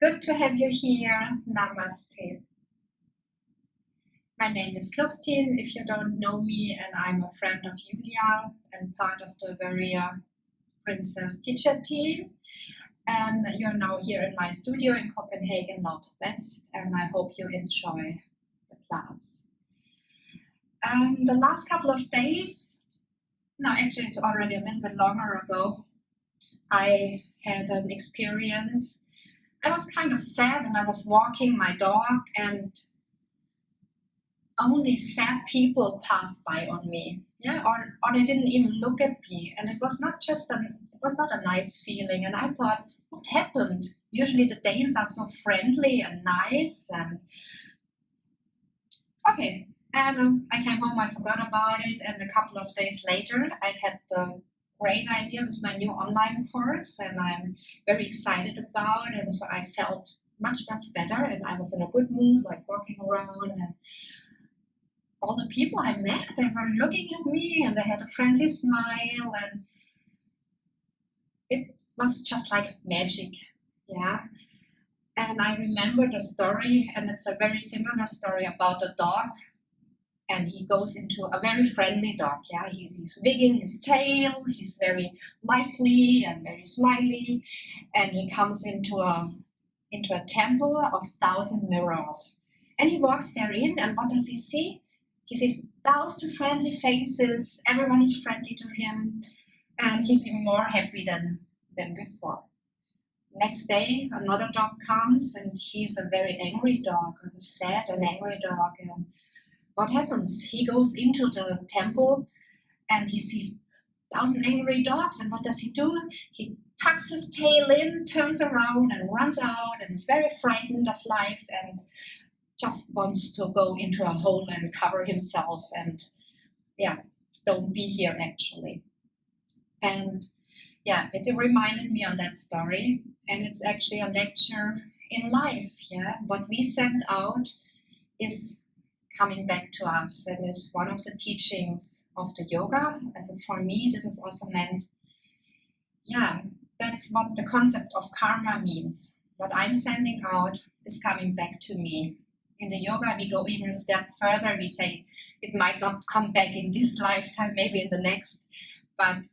Good to have you here. Namaste. My name is Christine, if you don't know me, and I'm a friend of Julia and part of the Warrior Princess teacher team. And you're now here in my studio in Copenhagen, Northwest, and I hope you enjoy the class. The last couple of days, no, actually it's already a little bit longer ago, I had an experience. I was kind of sad and I was walking my dog and only sad people passed by on me. Or they didn't even look at me. And it was not a nice feeling. And I thought, what happened? Usually the Danes are so friendly and nice. And okay. And I came home, I forgot about it. And a couple of days later, I had the great idea with my new online course, and I'm very excited about it. And so I felt much, much better, and I was in a good mood, like walking around, and all the people I met, they were looking at me and they had a friendly smile, and it was just like magic. And I remember the story, and it's a very similar story about a dog. And he goes into a very friendly dog. He's wigging his tail. He's very lively and very smiley. And he comes into a temple of 1,000 mirrors. And he walks there in, and what does he see? He sees 1,000 friendly faces. Everyone is friendly to him, and he's even more happy than before. Next day, another dog comes, and he's a very angry dog, a sad and angry dog. And what happens? He goes into the temple and he sees 1,000 angry dogs. And what does he do? He tucks his tail in, turns around and runs out and is very frightened of life and just wants to go into a hole and cover himself and don't be here actually. And it reminded me on that story. And it's actually a lecture in life. What we send out is coming back to us, and is one of the teachings of the yoga. For me, this is also meant, that's what the concept of karma means. What I'm sending out is coming back to me. In the yoga, we go even a step further. We say it might not come back in this lifetime, maybe in the next, but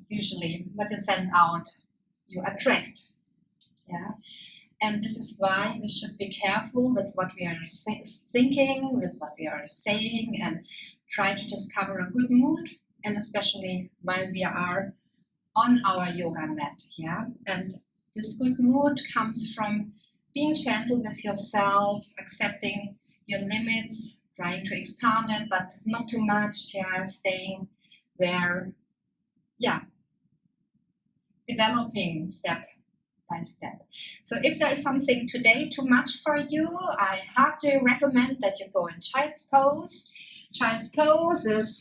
usually what you send out, you attract. And this is why we should be careful with what we are thinking, with what we are saying, and try to discover a good mood, and especially while we are on our yoga mat. And this good mood comes from being gentle with yourself, accepting your limits, trying to expand it, but not too much, staying there, developing step by step. So if there is something today too much for you, I hardly recommend that you go in child's pose. Child's pose is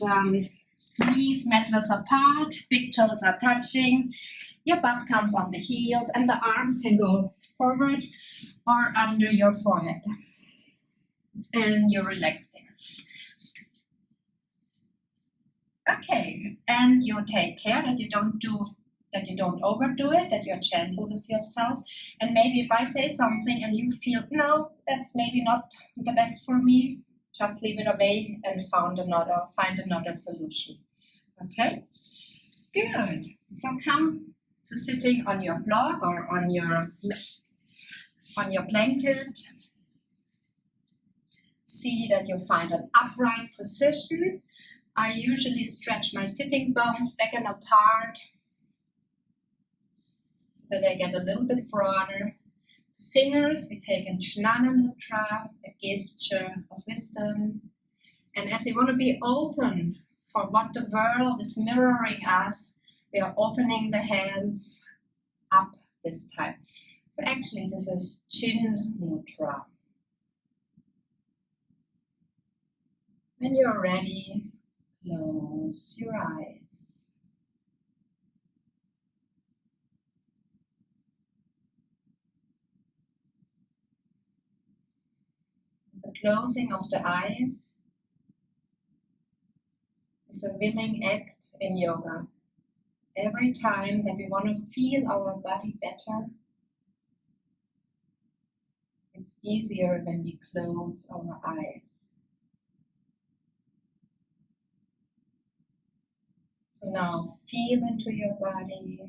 knees mat width apart, big toes are touching, your butt comes on the heels, and the arms can go forward or under your forehead. And you relax there. Okay, and you take care that you don't overdo it, that you're gentle with yourself. And maybe if I say something and you feel, no, that's maybe not the best for me, just leave it away and find another solution. Okay? Good. So come to sitting on your block or on your blanket. See that you find an upright position. I usually stretch my sitting bones back and apart, that I get a little bit broader. The fingers, we take in Jnana Mudra, a gesture of wisdom. And as we want to be open for what the world is mirroring us, we are opening the hands up this time. So actually this is Chin Mudra. When you're ready, close your eyes. The closing of the eyes is a willing act in yoga. Every time that we want to feel our body better, It's easier when we close our eyes. So now feel into your body.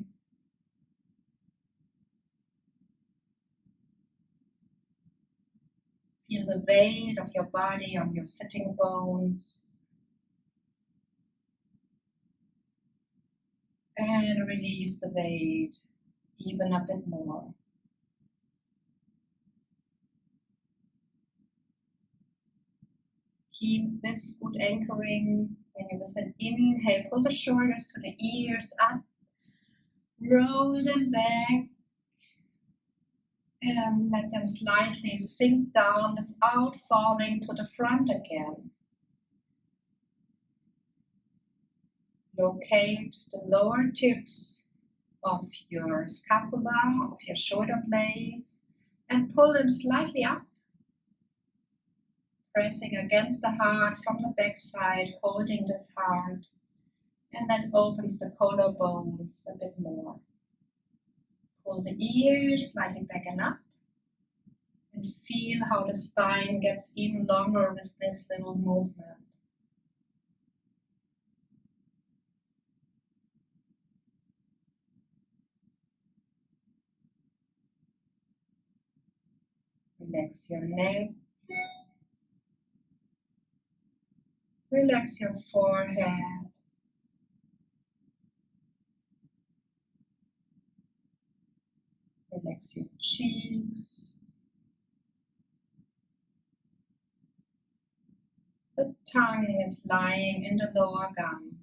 Feel the weight of your body on your sitting bones. And release the weight even a bit more. Keep this good anchoring. When you with an inhale, pull the shoulders to the ears up. Roll them back. And let them slightly sink down without falling to the front again. Locate the lower tips of your scapula, of your shoulder blades, and pull them slightly up, pressing against the heart from the backside, holding this heart, and then opens the collarbones a bit more. Pull the ears slightly back and up, and feel how the spine gets even longer with this little movement. Relax your neck. Relax your forehead. Relax your cheeks. The tongue is lying in the lower gum.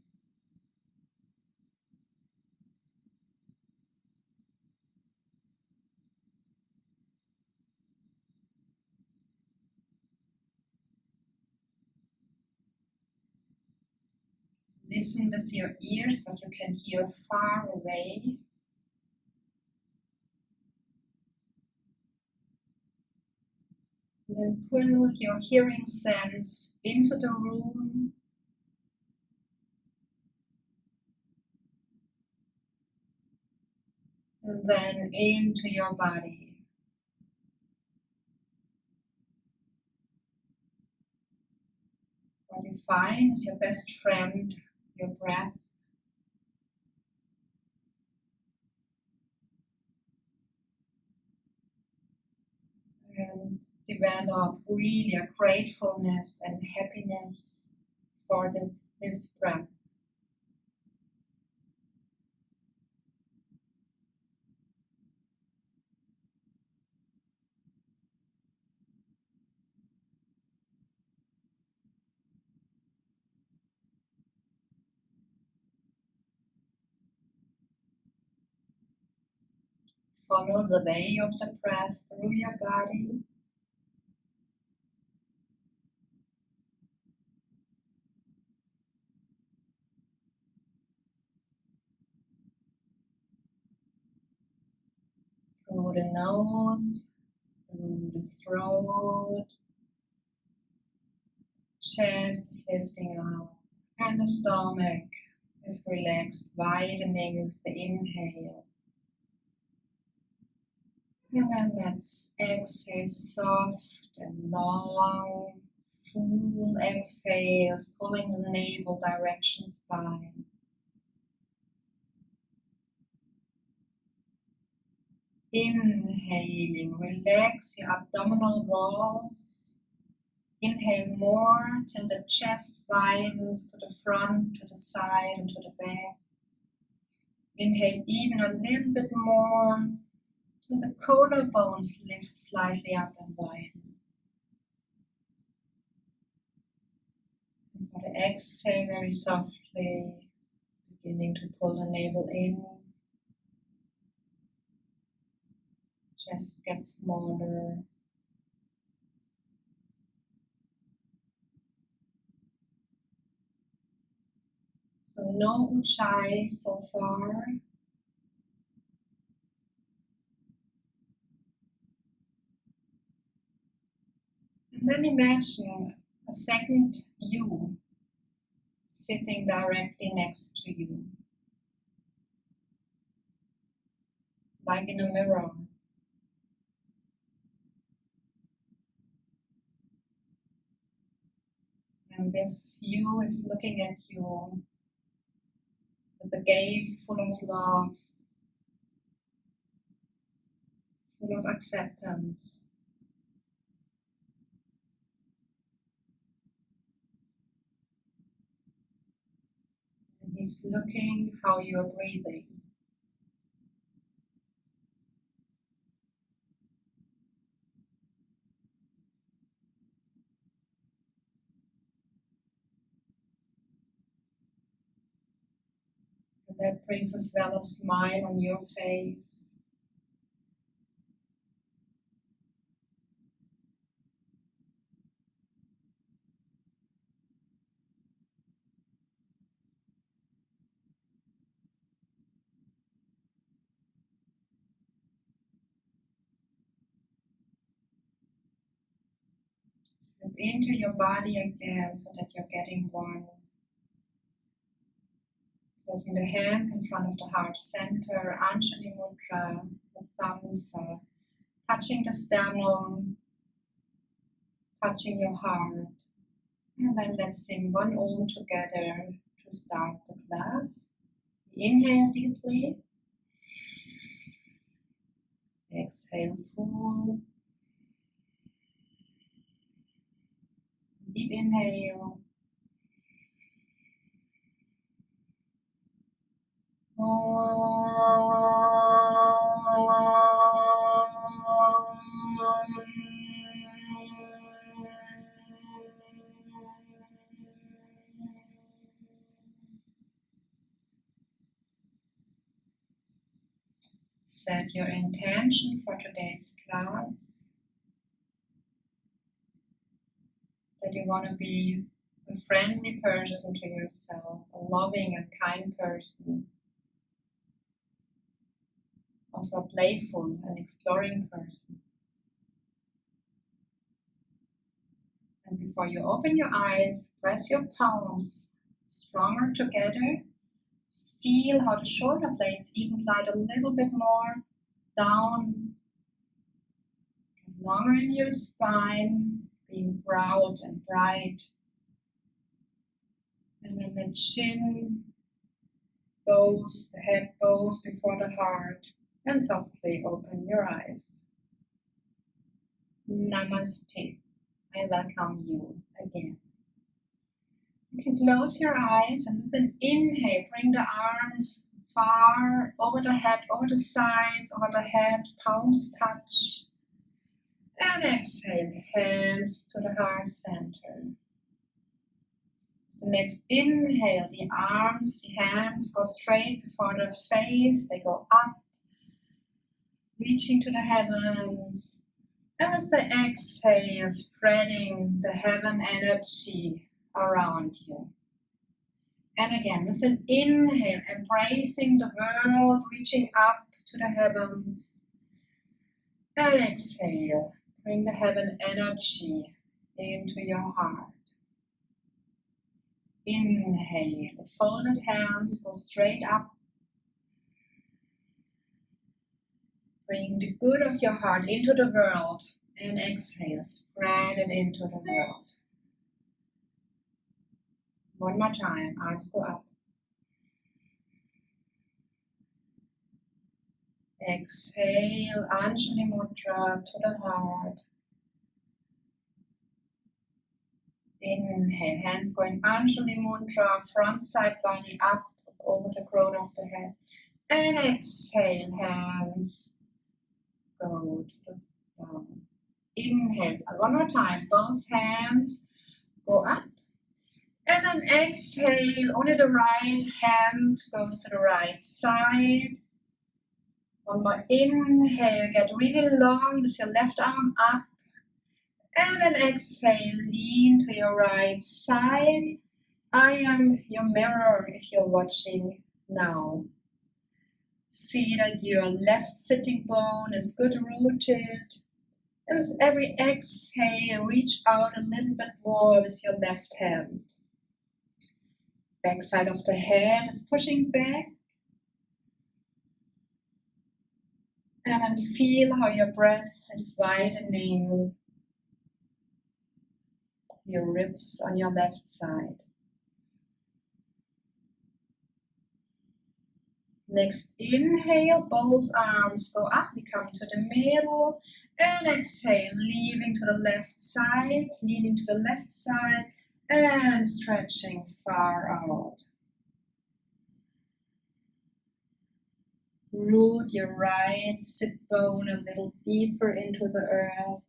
Listen with your ears what you can hear far away. Then pull your hearing sense into the room. And then into your body. What you find is your best friend, your breath. And develop really a gratefulness and happiness for this breath. Follow the way of the breath through your body. Through the nose, through the throat, chest is lifting up, and the stomach is relaxed, widening with the inhale. And then let's exhale soft and long, full exhales, pulling the navel direction spine. Inhaling, relax your abdominal walls. Inhale more till the chest widens to the front, to the side, and to the back. Inhale even a little bit more till the collarbones lift slightly up and widen. And for the exhale, very softly, beginning to pull the navel in. Chest gets smaller. So no Ujjayi so far. And then imagine a second you sitting directly next to you, like in a mirror. And this you is looking at you with a gaze full of love, full of acceptance. And he's looking how you're breathing. And that brings as well a smile on your face. Slip into your body again so that you're getting one. Closing the hands in front of the heart center, Anjali Mudra, the thumbs touching the sternum, touching your heart. And then let's sing one Om together to start the class. Inhale deeply. Exhale full. Deep inhale. Set your intention for today's class. That you want to be a friendly person to yourself, a loving and kind person. Also a playful and exploring person. And before you open your eyes, press your palms stronger together. Feel how the shoulder blades even glide a little bit more down. Get longer in your spine, being proud and bright. And then the chin bows, the head bows before the heart. And softly open your eyes. Namaste. I welcome you again. You can close your eyes and with an inhale, bring the arms far over the head, over the sides, over the head, palms touch. And exhale, hands to the heart center. With the next inhale, the arms, the hands go straight before the face, they go up, reaching to the heavens. And with the exhale, spreading the heaven energy around you. And again, with an inhale, embracing the world, reaching up to the heavens. And exhale, bring the heaven energy into your heart. Inhale, the folded hands go straight up. Bring the good of your heart into the world. And exhale, spread it into the world. One more time, arms go up. Exhale, Anjali Mudra to the heart. Inhale, hands going Anjali Mudra, front side body up over the crown of the head. And exhale, hands go to the down. Inhale, one more time, both hands go up. And then exhale, only the right hand goes to the right side. One more inhale, get really long with your left arm up. And then exhale, lean to your right side. I am your mirror if you're watching now. See that your left sitting bone is good rooted. And with every exhale, reach out a little bit more with your left hand. Back side of the head is pushing back. And then feel how your breath is widening. your ribs on your left side. Next inhale, both arms go up, we come to the middle, and exhale, leaving to the left side, leaning to the left side, and stretching far out. Root your right sit bone a little deeper into the earth,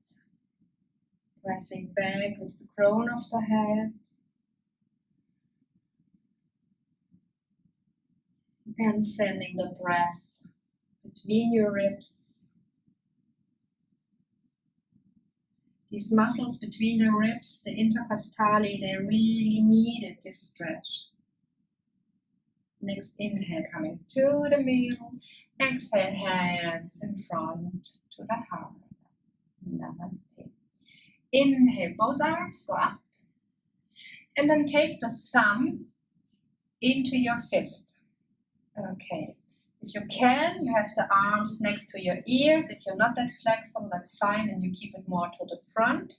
pressing back with the crown of the head. And sending the breath between your ribs. These muscles between the ribs, the intercostali, they really needed this stretch. Next inhale, coming to the middle. Exhale, hands in front to the heart. Namaste. Inhale, both arms go up. And then take the thumb into your fist. Okay, if you can, you have the arms next to your ears. If you're not that flexible, that's fine, and you keep it more to the front.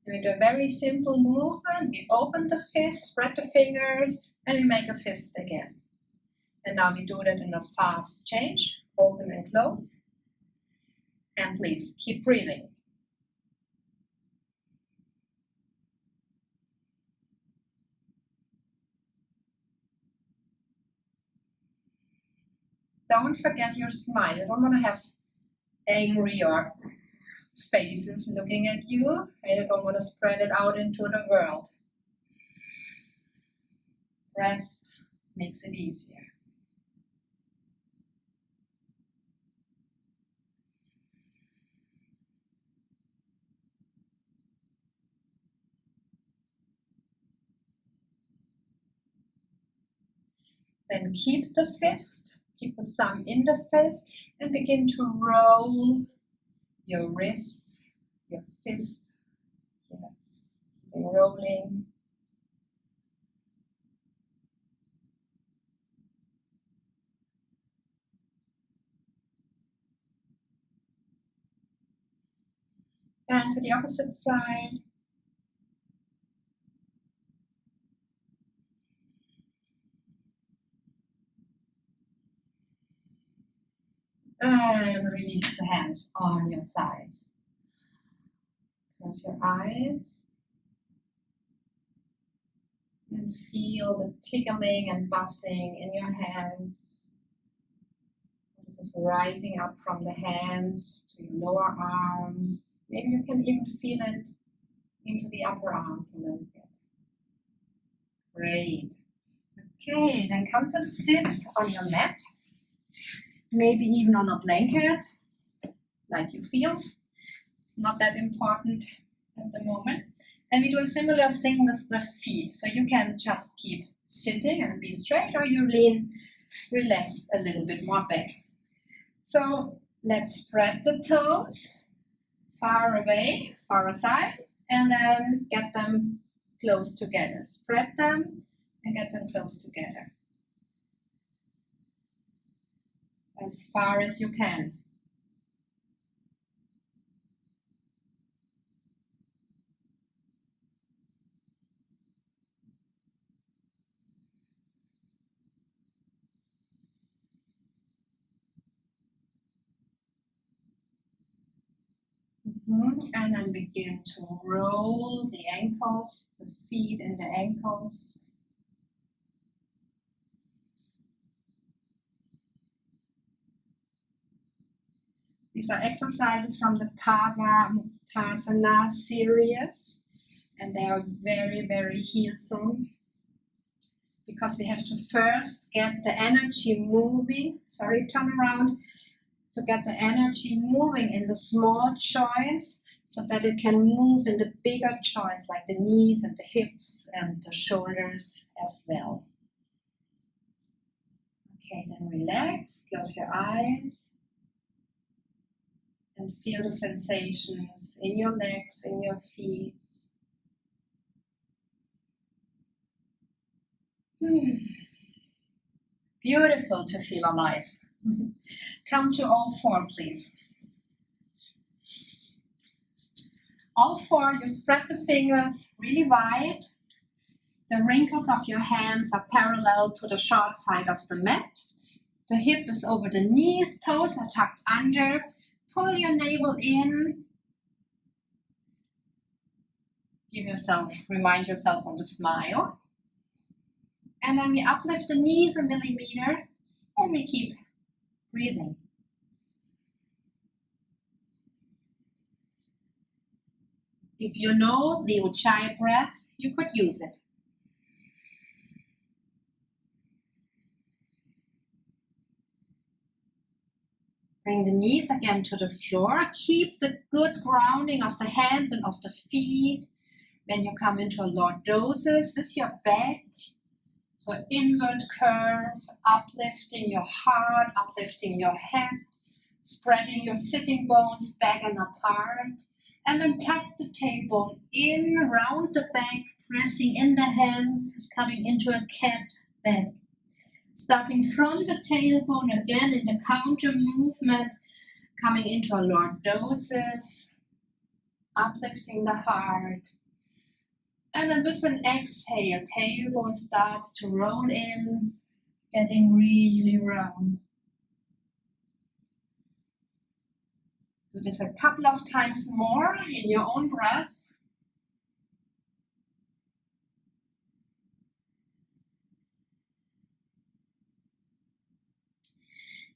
We do a very simple movement. We open the fist, spread the fingers, and we make a fist again. And now we do that in a fast change, open and close. And please keep breathing. Don't forget your smile. You don't want to have angry or faces looking at you, and you don't want to spread it out into the world. Breath makes it easier. Then keep the fist. Keep the thumb in the fist and begin to roll your wrists, your fist. Yes, rolling. And to the opposite side. And release the hands on your thighs. Close your eyes. And feel the tickling and buzzing in your hands. This is rising up from the hands to your lower arms. Maybe you can even feel it into the upper arms a little bit. Great. Okay, then come to sit on your mat. Maybe even on a blanket, like you feel. It's not that important at the moment. And we do a similar thing with the feet. So you can just keep sitting and be straight, or you lean relaxed a little bit more back. So let's spread the toes far away, far aside, and then get them close together. Spread them and get them close together. As far as you can. And then begin to roll the ankles, the feet and the ankles. These are exercises from the Pavamuttesana series, and they are very, very healsome because we have to first get the energy moving. Turn around. To get the energy moving in the small joints so that it can move in the bigger joints like the knees and the hips and the shoulders as well. Okay, then relax, close your eyes. And feel the sensations in your legs, in your feet. Beautiful to feel alive. Come to all four, please. All four, you spread the fingers really wide. The wrinkles of your hands are parallel to the short side of the mat. The hip is over the knees, toes are tucked under. Pull your navel in. Remind yourself on the smile. And then we uplift the knees a millimeter and we keep breathing. If you know the Ujjayi breath, you could use it. Bring the knees again to the floor. Keep the good grounding of the hands and of the feet. When you come into a lordosis with your back, so inward curve, uplifting your heart, uplifting your head, spreading your sitting bones back and apart, and then tuck the tailbone in, round the back, pressing in the hands, coming into a cat back. Starting from the tailbone again in the counter movement, coming into a lordosis, uplifting the heart. And then with an exhale, tailbone starts to roll in, getting really round. Do this a couple of times more in your own breath.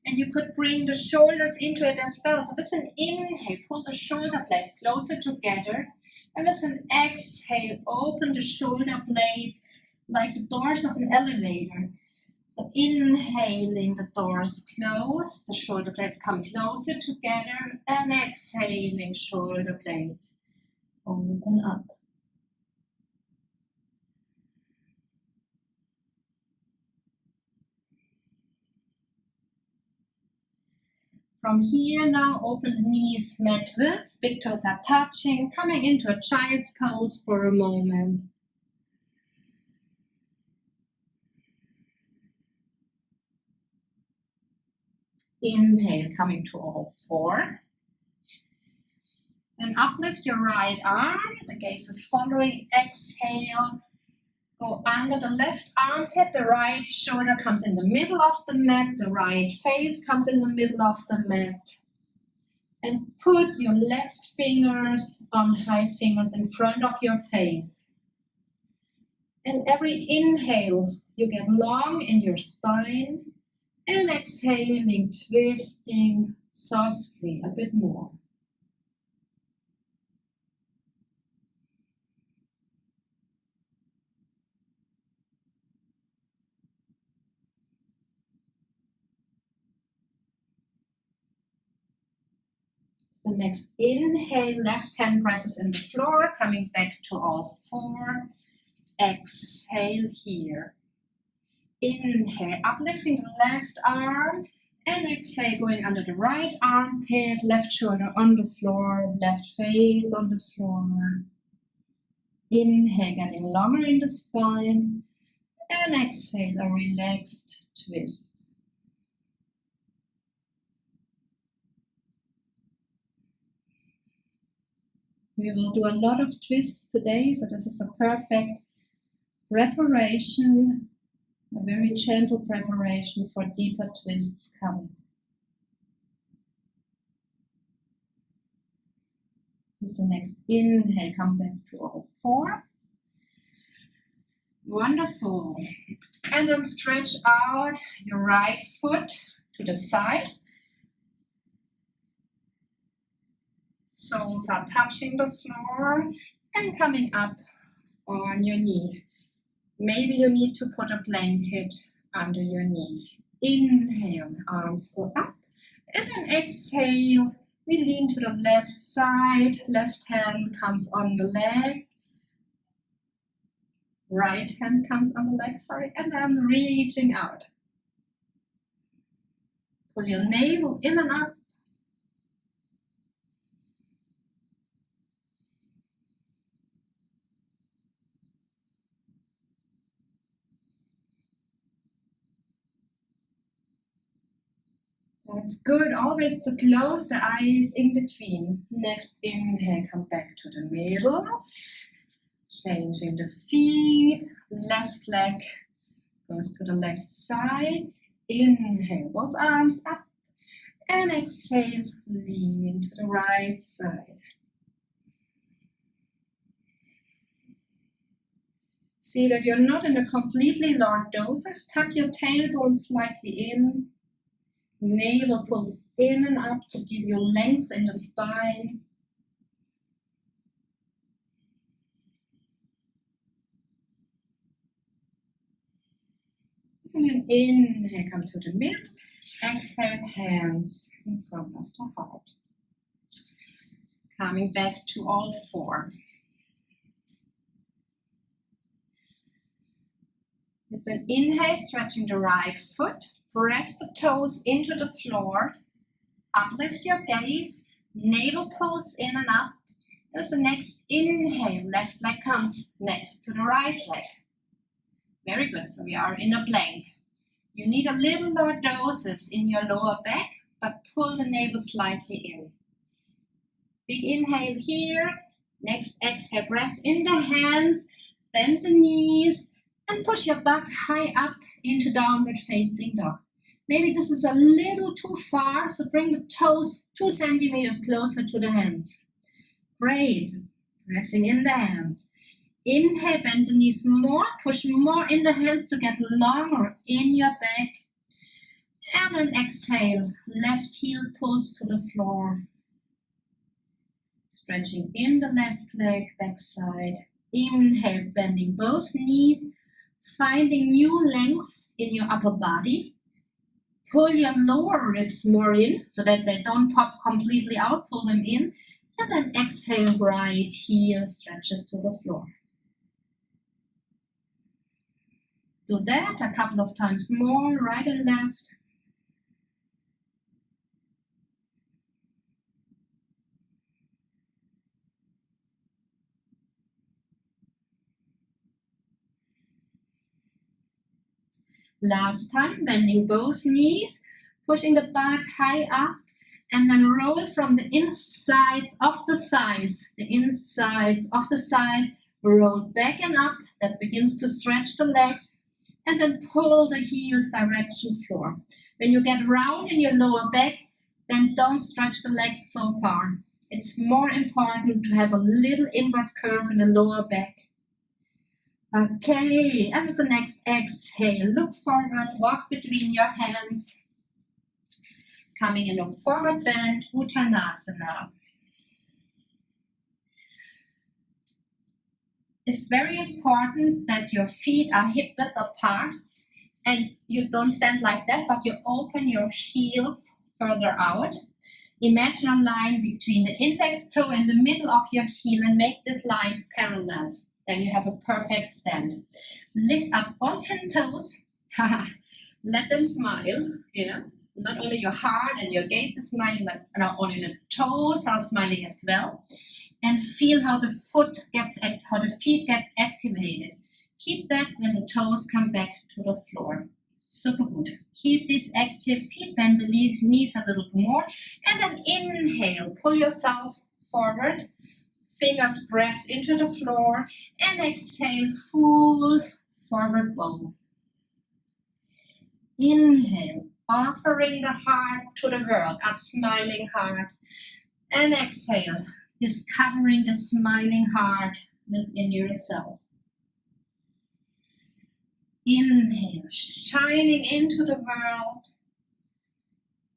And you could bring the shoulders into it as well. So with an inhale, pull the shoulder blades closer together. And with an exhale, open the shoulder blades like the doors of an elevator. So inhaling, the doors close, the shoulder blades come closer together, and exhaling, shoulder blades open up. From here now, open the knees mat width, big toes are touching, coming into a child's pose for a moment. Inhale, coming to all four. Then uplift your right arm, the gaze is following. Exhale, go under the left armpit, the right shoulder comes in the middle of the mat, the right face comes in the middle of the mat. And put your left fingers on high fingers in front of your face. And every inhale, you get long in your spine. And exhaling, twisting softly a bit more. So the next inhale, left hand presses in the floor, coming back to all four. Exhale here. Inhale, uplifting the left arm, and exhale, going under the right armpit, left shoulder on the floor, left face on the floor. Inhale, getting longer in the spine, and exhale, a relaxed twist. We will do a lot of twists today, so this is a perfect preparation. A very gentle preparation for deeper twists coming. With the next inhale, come back to all four. Wonderful. And then stretch out your right foot to the side. Soles are touching the floor and coming up on your knee. Maybe you need to put a blanket under your knee. Inhale, arms go up. And then exhale, we lean to the left side. Left hand comes on the leg. Right hand comes on the leg, and then reaching out. Pull your navel in and up. That's good, always to close the eyes in between. Next inhale, come back to the middle. Changing the feet, left leg goes to the left side. Inhale, both arms up. And exhale, lean to the right side. See that you're not in a completely lordosis. Tuck your tailbone slightly in. Navel pulls in and up to give you length in the spine. And then inhale, come to the middle. Exhale, hands in front of the heart. Coming back to all four. With an inhale, stretching the right foot. Press the toes into the floor. Uplift your gaze. Navel pulls in and up. With the next inhale, left leg comes next to the right leg. Very good. So we are in a plank. You need a little lordosis in your lower back, but pull the navel slightly in. Big inhale here. Next exhale, press in the hands, bend the knees, and push your butt high up into downward facing dog. Maybe this is a little too far, so bring the toes 2 centimeters closer to the hands. Great. Pressing in the hands. Inhale, bend the knees more, push more in the hands to get longer in your back. And then exhale, left heel pulls to the floor. Stretching in the left leg, back side. Inhale, bending both knees, finding new length in your upper body. Pull your lower ribs more in so that they don't pop completely out, pull them in. And then exhale, right heel stretches to the floor. Do that a couple of times more, right and left. Last time, bending both knees, pushing the butt high up, and then roll from the insides of the thighs. The insides of the thighs roll back and up. That begins to stretch the legs. And then pull the heels direction floor. When you get round in your lower back, then don't stretch the legs so far. It's more important to have a little inward curve in the lower back. Okay, and with the next exhale, look forward, walk between your hands. Coming in a forward bend, Uttanasana. It's very important that your feet are hip width apart and you don't stand like that, but you open your heels further out. Imagine a line between the index toe and the middle of your heel and make this line parallel. Then you have a perfect stand. Lift up all 10 toes. Let them smile. Yeah. Not only your heart and your gaze is smiling, but not only the toes are smiling as well. And feel how the feet get activated. Keep that when the toes come back to the floor. Super good. Keep this active feet, bend the knees a little more. And then inhale, pull yourself forward. Fingers press into the floor. And exhale, full forward bow. Inhale, offering the heart to the world, a smiling heart. And exhale, discovering the smiling heart within yourself. Inhale, shining into the world.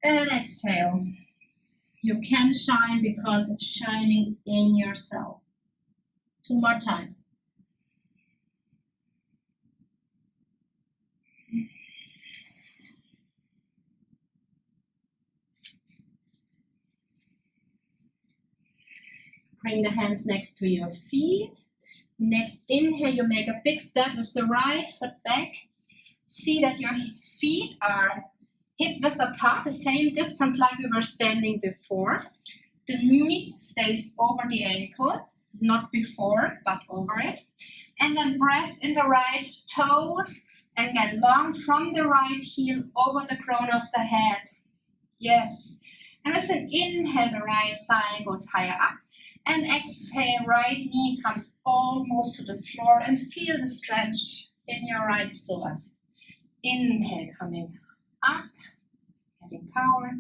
And exhale. You can shine because it's shining in yourself. 2 more times. Bring the hands next to your feet. Next inhale, you make a big step with the right foot back. See that your feet are hip width apart, the same distance like we were standing before. The knee stays over the ankle, not before, but over it. And then press in the right toes and get long from the right heel over the crown of the head. Yes. And with an inhale, the right thigh goes higher up. And exhale, right knee comes almost to the floor, and feel the stretch in your right psoas. Inhale, coming up, getting power.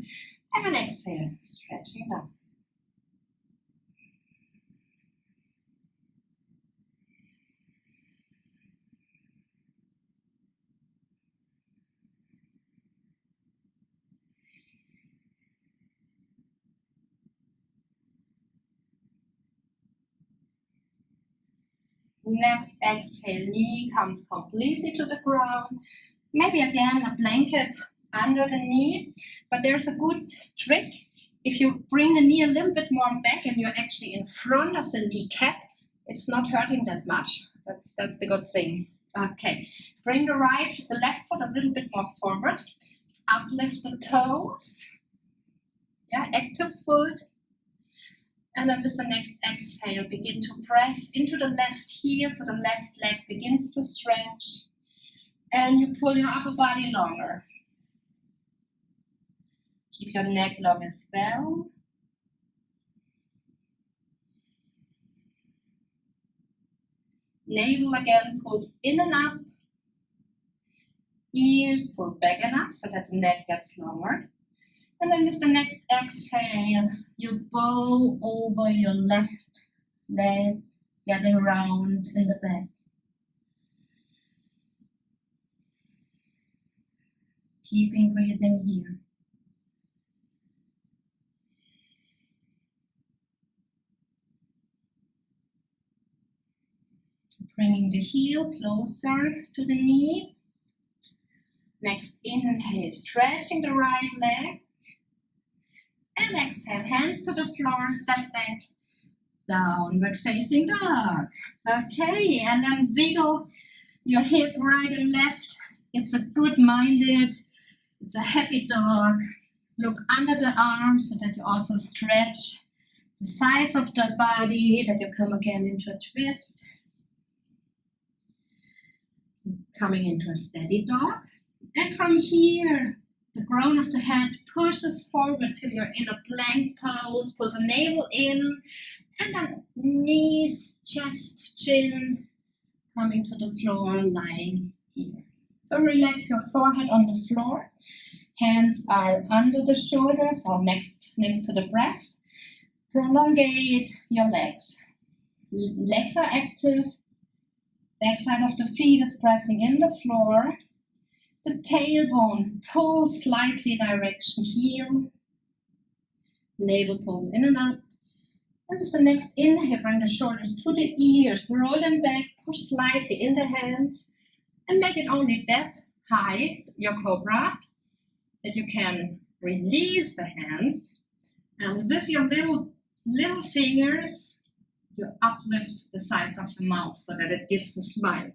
And exhale, stretching down. Next exhale, knee comes completely to the ground. Maybe again a blanket under the knee, but there's a good trick. If you bring the knee a little bit more back and you're actually in front of the kneecap, it's not hurting that much. That's the good thing. Okay, bring the left foot a little bit more forward. Uplift the toes. Yeah, active foot. And then with the next exhale, begin to press into the left heel so the left leg begins to stretch. And you pull your upper body longer. Keep your neck long as well. Navel again pulls in and up. Ears pull back and up so that the neck gets longer. And then with the next exhale, you bow over your left leg, getting round in the back. Keeping breathing here. Bringing the heel closer to the knee. Next inhale, stretching the right leg. And exhale, hands to the floor, step back, downward facing dog. Okay, and then wiggle your hip right and left. It's a good-minded, it's a happy dog. Look under the arms so that you also stretch the sides of the body, that you come again into a twist. Coming into a steady dog. And from here, the crown of the head pushes forward till you're in a plank pose. Pull the navel in, and then knees, chest, chin, coming to the floor, lying here. So relax your forehead on the floor. Hands are under the shoulders or next to the breast. Prolongate your legs. Legs are active. Backside of the feet is pressing in the floor. The tailbone pulls slightly direction heel. Navel pulls in and up. And with the next inhale, bring the shoulders to the ears. Roll them back, push slightly in the hands. And make it only that high, your cobra, that you can release the hands. And with your little fingers, you uplift the sides of your mouth so that it gives a smile.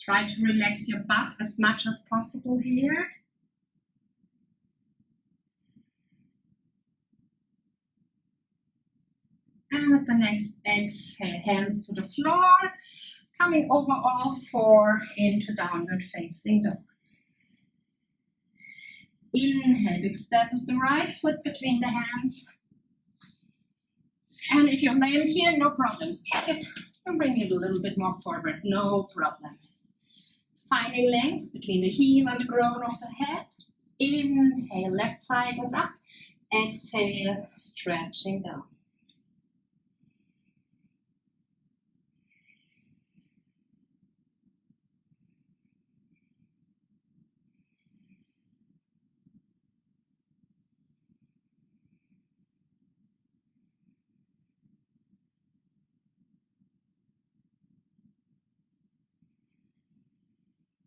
Try to relax your butt as much as possible here. And with the next exhale, hands to the floor, coming over all four into downward facing dog. Inhale, big step with the right foot between the hands. And if you land here, no problem. Take it and bring it a little bit more forward, no problem. Finding length between the heel and the crown of the head. Inhale, left thigh goes up. Exhale, stretching down.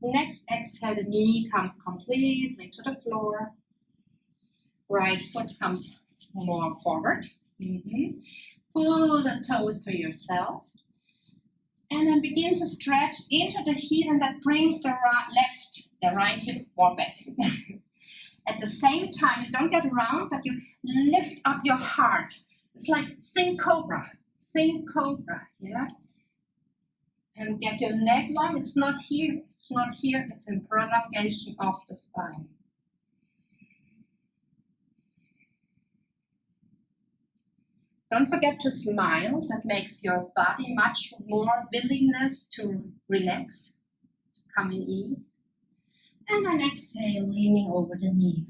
Next exhale, the knee comes completely to the floor. Right foot comes more forward. Pull the toes to yourself. And then begin to stretch into the heel, and that brings the right hip more back. At the same time, you don't get round, but you lift up your heart. It's like think cobra, yeah? And get your neck long, it's not here. It's not here, it's in prolongation of the spine. Don't forget to smile. That makes your body much more willingness to relax, to come in ease. And then exhale, leaning over the knee.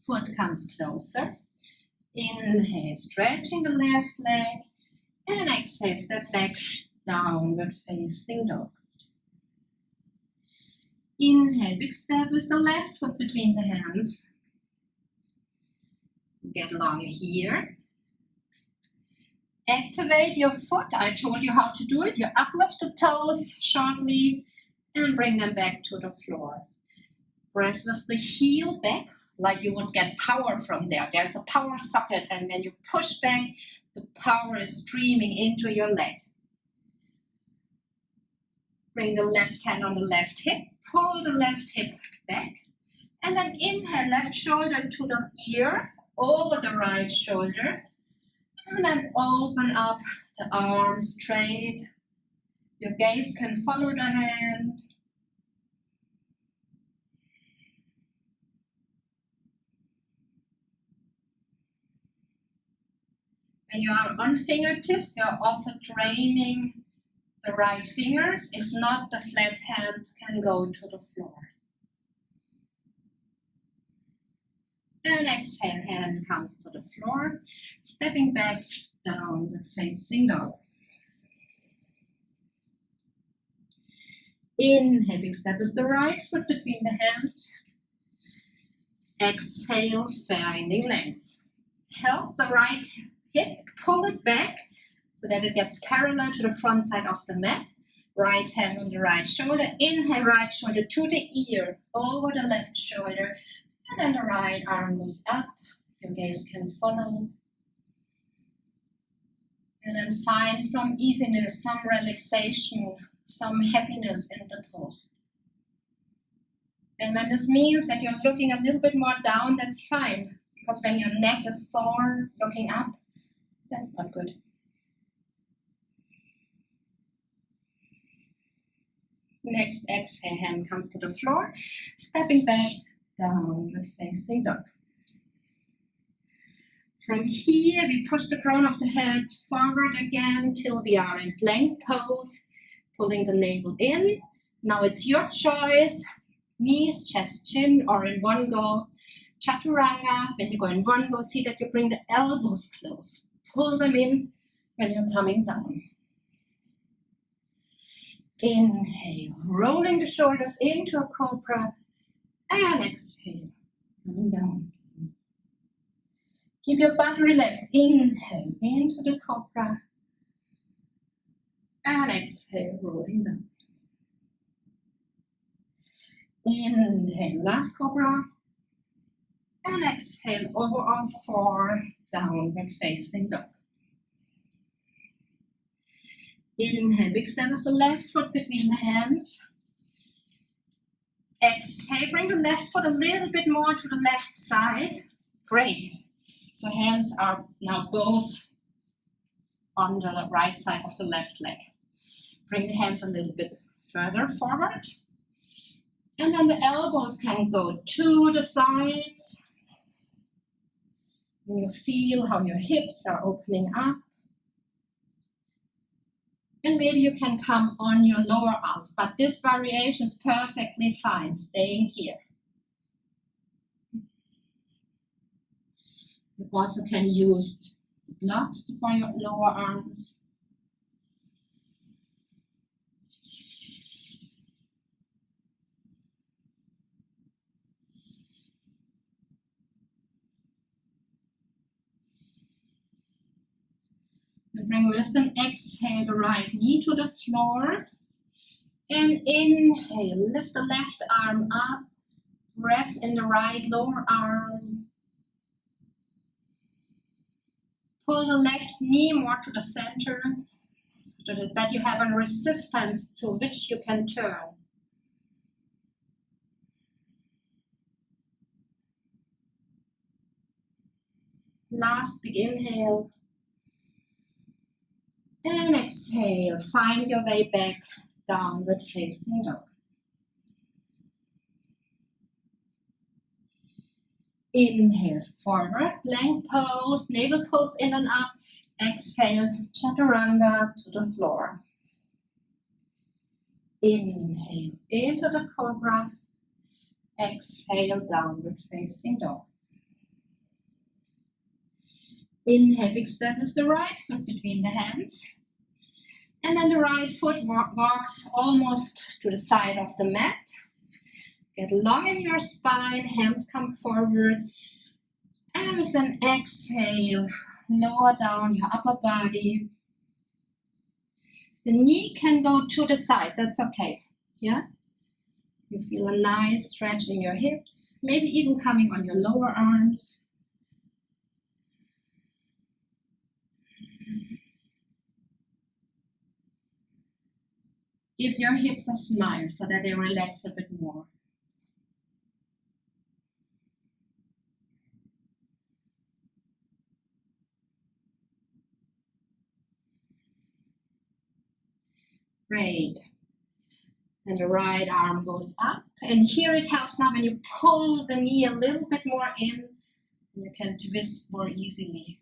Foot comes closer. Inhale, stretching the left leg. And exhale, step back, downward facing dog. Inhale, big step with the left foot between the hands. Get longer here. Activate your foot. I told you how to do it. You uplift the toes shortly and bring them back to the floor. Press with the heel back like you would get power from there. There's a power socket, and when you push back, the power is streaming into your leg. Bring the left hand on the left hip, pull the left hip back, and then inhale, left shoulder to the ear, over the right shoulder, and then open up the arms straight. Your gaze can follow the hand. When you are on fingertips, you are also training the right fingers. If not, the flat hand can go to the floor. And exhale, hand comes to the floor, stepping back, downward facing dog. Inhale, big step with the right foot between the hands. Exhale, finding length. Help the right hip, pull it back so that it gets parallel to the front side of the mat. Right hand on the right shoulder. Inhale, right shoulder to the ear, over the left shoulder. And then the right arm goes up. Your gaze can follow. And then find some easiness, some relaxation, some happiness in the pose. And when this means that you're looking a little bit more down, that's fine. Because when your neck is sore, looking up, that's not good. Next exhale, hand comes to the floor, stepping back, downward facing dog. From here, we push the crown of the head forward again till we are in plank pose, pulling the navel in. Now it's your choice, knees, chest, chin, or in one go, chaturanga. When you go in one go, see that you bring the elbows close. Pull them in when you're coming down. Inhale, rolling the shoulders into a cobra, and exhale, coming down. Keep your butt relaxed. Inhale into the cobra, and exhale, rolling down. Inhale, last cobra, and exhale over all four, downward facing dog. Inhale, big step with the left foot between the hands. Exhale, bring the left foot a little bit more to the left side. Great. So hands are now both on the right side of the left leg. Bring the hands a little bit further forward. And then the elbows can go to the sides. And you feel how your hips are opening up. And maybe you can come on your lower arms, but this variation is perfectly fine, staying here. You also can use the blocks for your lower arms. And bring with an exhale the right knee to the floor. And inhale, lift the left arm up. Rest in the right lower arm. Pull the left knee more to the center so that you have a resistance to which you can turn. Last big inhale. And exhale, find your way back, downward facing dog. Inhale, forward, plank pose, navel pulls in and up. Exhale, chaturanga to the floor. Inhale, into the cobra. Exhale, downward facing dog. Inhale, big step with the right foot between the hands. And then the right foot walks almost to the side of the mat. Get long in your spine, hands come forward. And with an exhale, lower down your upper body. The knee can go to the side, that's okay. Yeah? You feel a nice stretch in your hips, maybe even coming on your lower arms. Give your hips a smile so that they relax a bit more. Great. And the right arm goes up. And here it helps now when you pull the knee a little bit more in, you can twist more easily.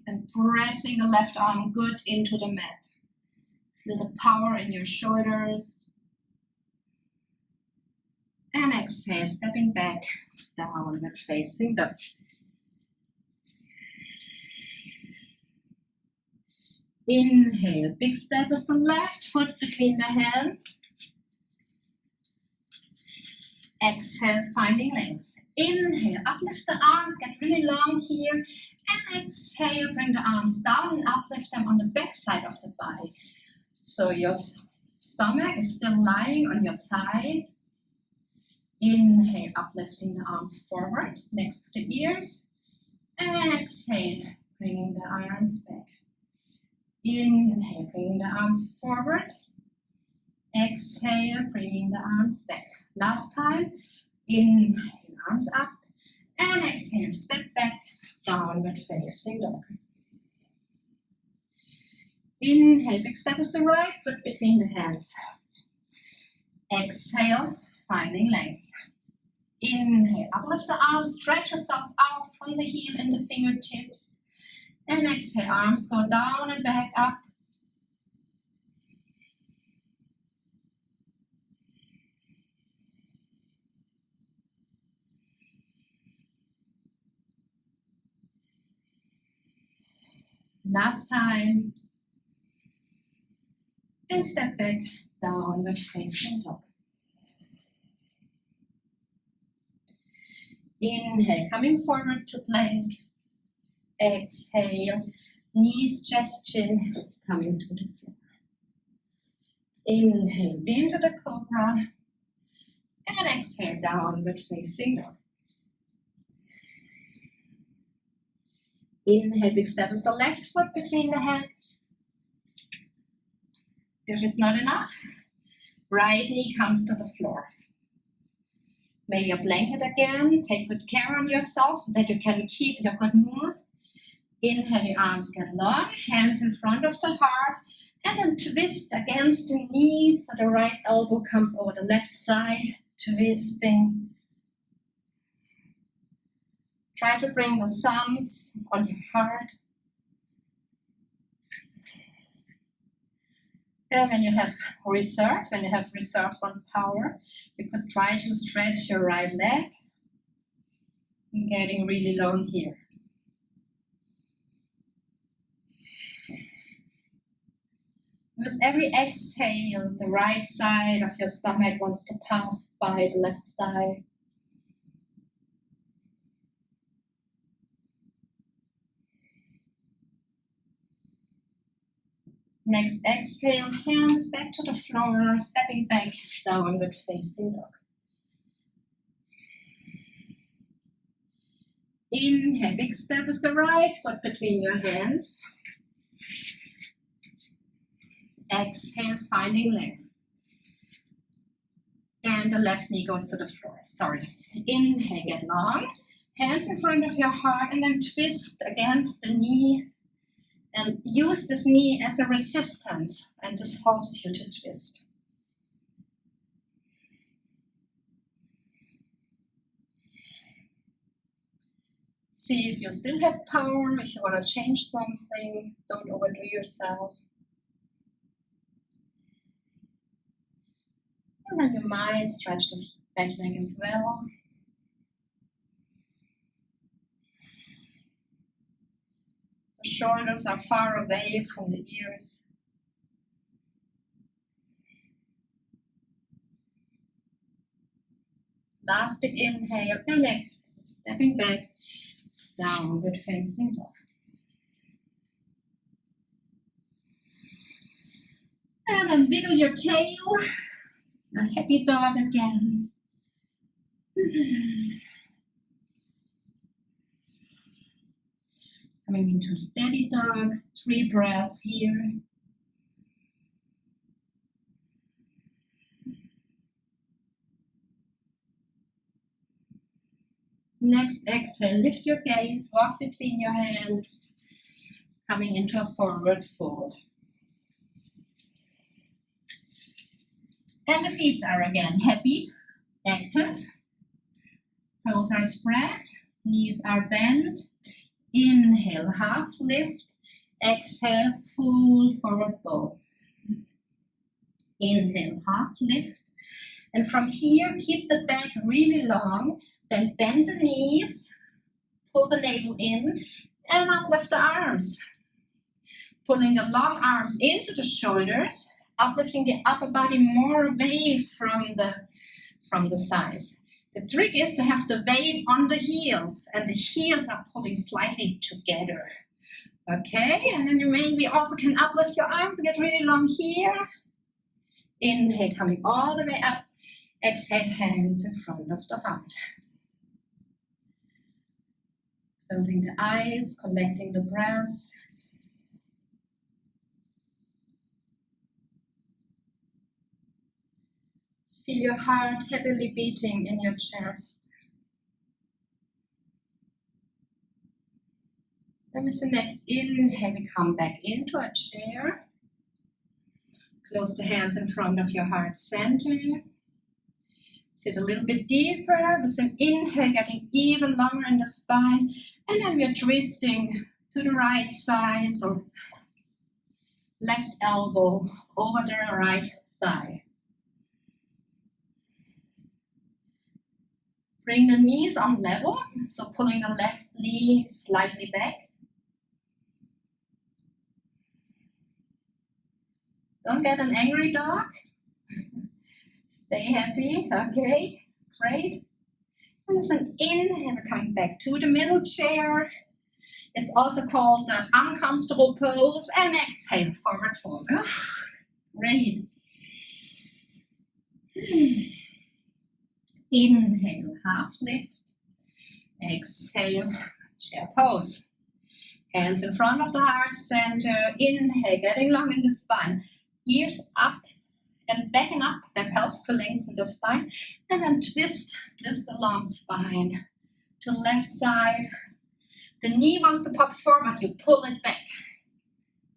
And pressing the left arm good into the mat. Feel the power in your shoulders. And exhale, stepping back, downward facing dog. Inhale, big step with the left foot between the hands. Exhale, finding length. Inhale, uplift the arms, get really long here. And exhale, bring the arms down and uplift them on the back side of the body. So your stomach is still lying on your thigh. Inhale, uplifting the arms forward next to the ears. And exhale, bringing the arms back. Inhale, bringing the arms forward. Exhale, bringing the arms back. Last time. Inhale, arms up. And exhale, step back, downward facing dog. Inhale, big step with the right foot between the hands. Exhale, finding length. Inhale, uplift the arms, stretch yourself out from the heel and the fingertips. And exhale, arms go down and back up. Last time. And step back, downward facing dog. Inhale, coming forward to plank. Exhale, knees, chest, chin, coming to the floor. Inhale, into the cobra. And exhale, downward facing dog. Inhale, big step with the left foot between the hands. If it's not enough, right knee comes to the floor. Maybe a blanket again. Take good care on yourself so that you can keep your good mood. Inhale, your arms get long, hands in front of the heart, and then twist against the knees so the right elbow comes over the left thigh, twisting. Try to bring the thumbs on your heart. And when you have reserves on power, you could try to stretch your right leg, getting really long here. With every exhale, the right side of your stomach wants to pass by the left thigh. Next exhale, hands back to the floor, stepping back, downward facing dog. Inhale, big step with the right foot between your hands. Exhale, finding length. and the left knee goes to the floor. Sorry. Inhale, get long. Hands in front of your heart and then twist against the knee and use this knee as a resistance, and this helps you to twist. See if you still have power, if you want to change something, don't overdo yourself. And then you might stretch this back leg as well. The shoulders are far away from the ears. Last big inhale and exhale, stepping back, downward facing dog. And then wiggle your tail, a happy dog again. Coming into steady dog, 3 breaths here. Next exhale, lift your gaze, walk between your hands, coming into a forward fold. And the feet are again happy, active. Toes are spread, knees are bent. Inhale, half lift. Exhale, full forward bow. Inhale, half lift. And from here, keep the back really long. Then bend the knees, pull the navel in, and uplift the arms. Pulling the long arms into the shoulders, uplifting the upper body more away from the thighs. The trick is to have the weight on the heels, and the heels are pulling slightly together. Okay, and then you maybe also can uplift your arms, get really long here. Inhale, coming all the way up. Exhale, hands in front of the heart. Closing the eyes, collecting the breath. Feel your heart heavily beating in your chest. Then with the next inhale, we come back into a chair. Close the hands in front of your heart center. Sit a little bit deeper with an inhale, getting even longer in the spine. And then we're twisting to the right side, so left elbow over the right thigh. Bring the knees on level, so pulling the left knee slightly back. Don't get an angry dog. Stay happy, okay, great. And with an inhale, we're coming back to the middle chair. It's also called the uncomfortable pose. And exhale, forward fold. Great. Inhale, half lift. Exhale, chair pose. Hands in front of the heart center. Inhale, getting long in the spine. Ears up and backing up. That helps to lengthen the spine. And then twist the long spine to left side. The knee wants to pop forward. You pull it back.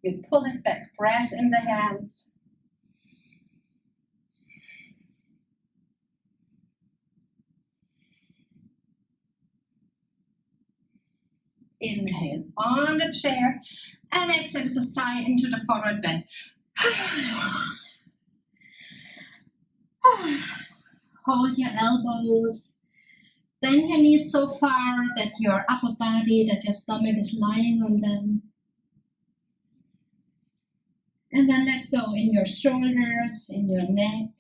You pull it back. Press in the hands. Inhale on the chair and exhale to sigh into the forward bend. Hold your elbows. Bend your knees so far that your upper body, that your stomach is lying on them. And then let go in your shoulders, in your neck.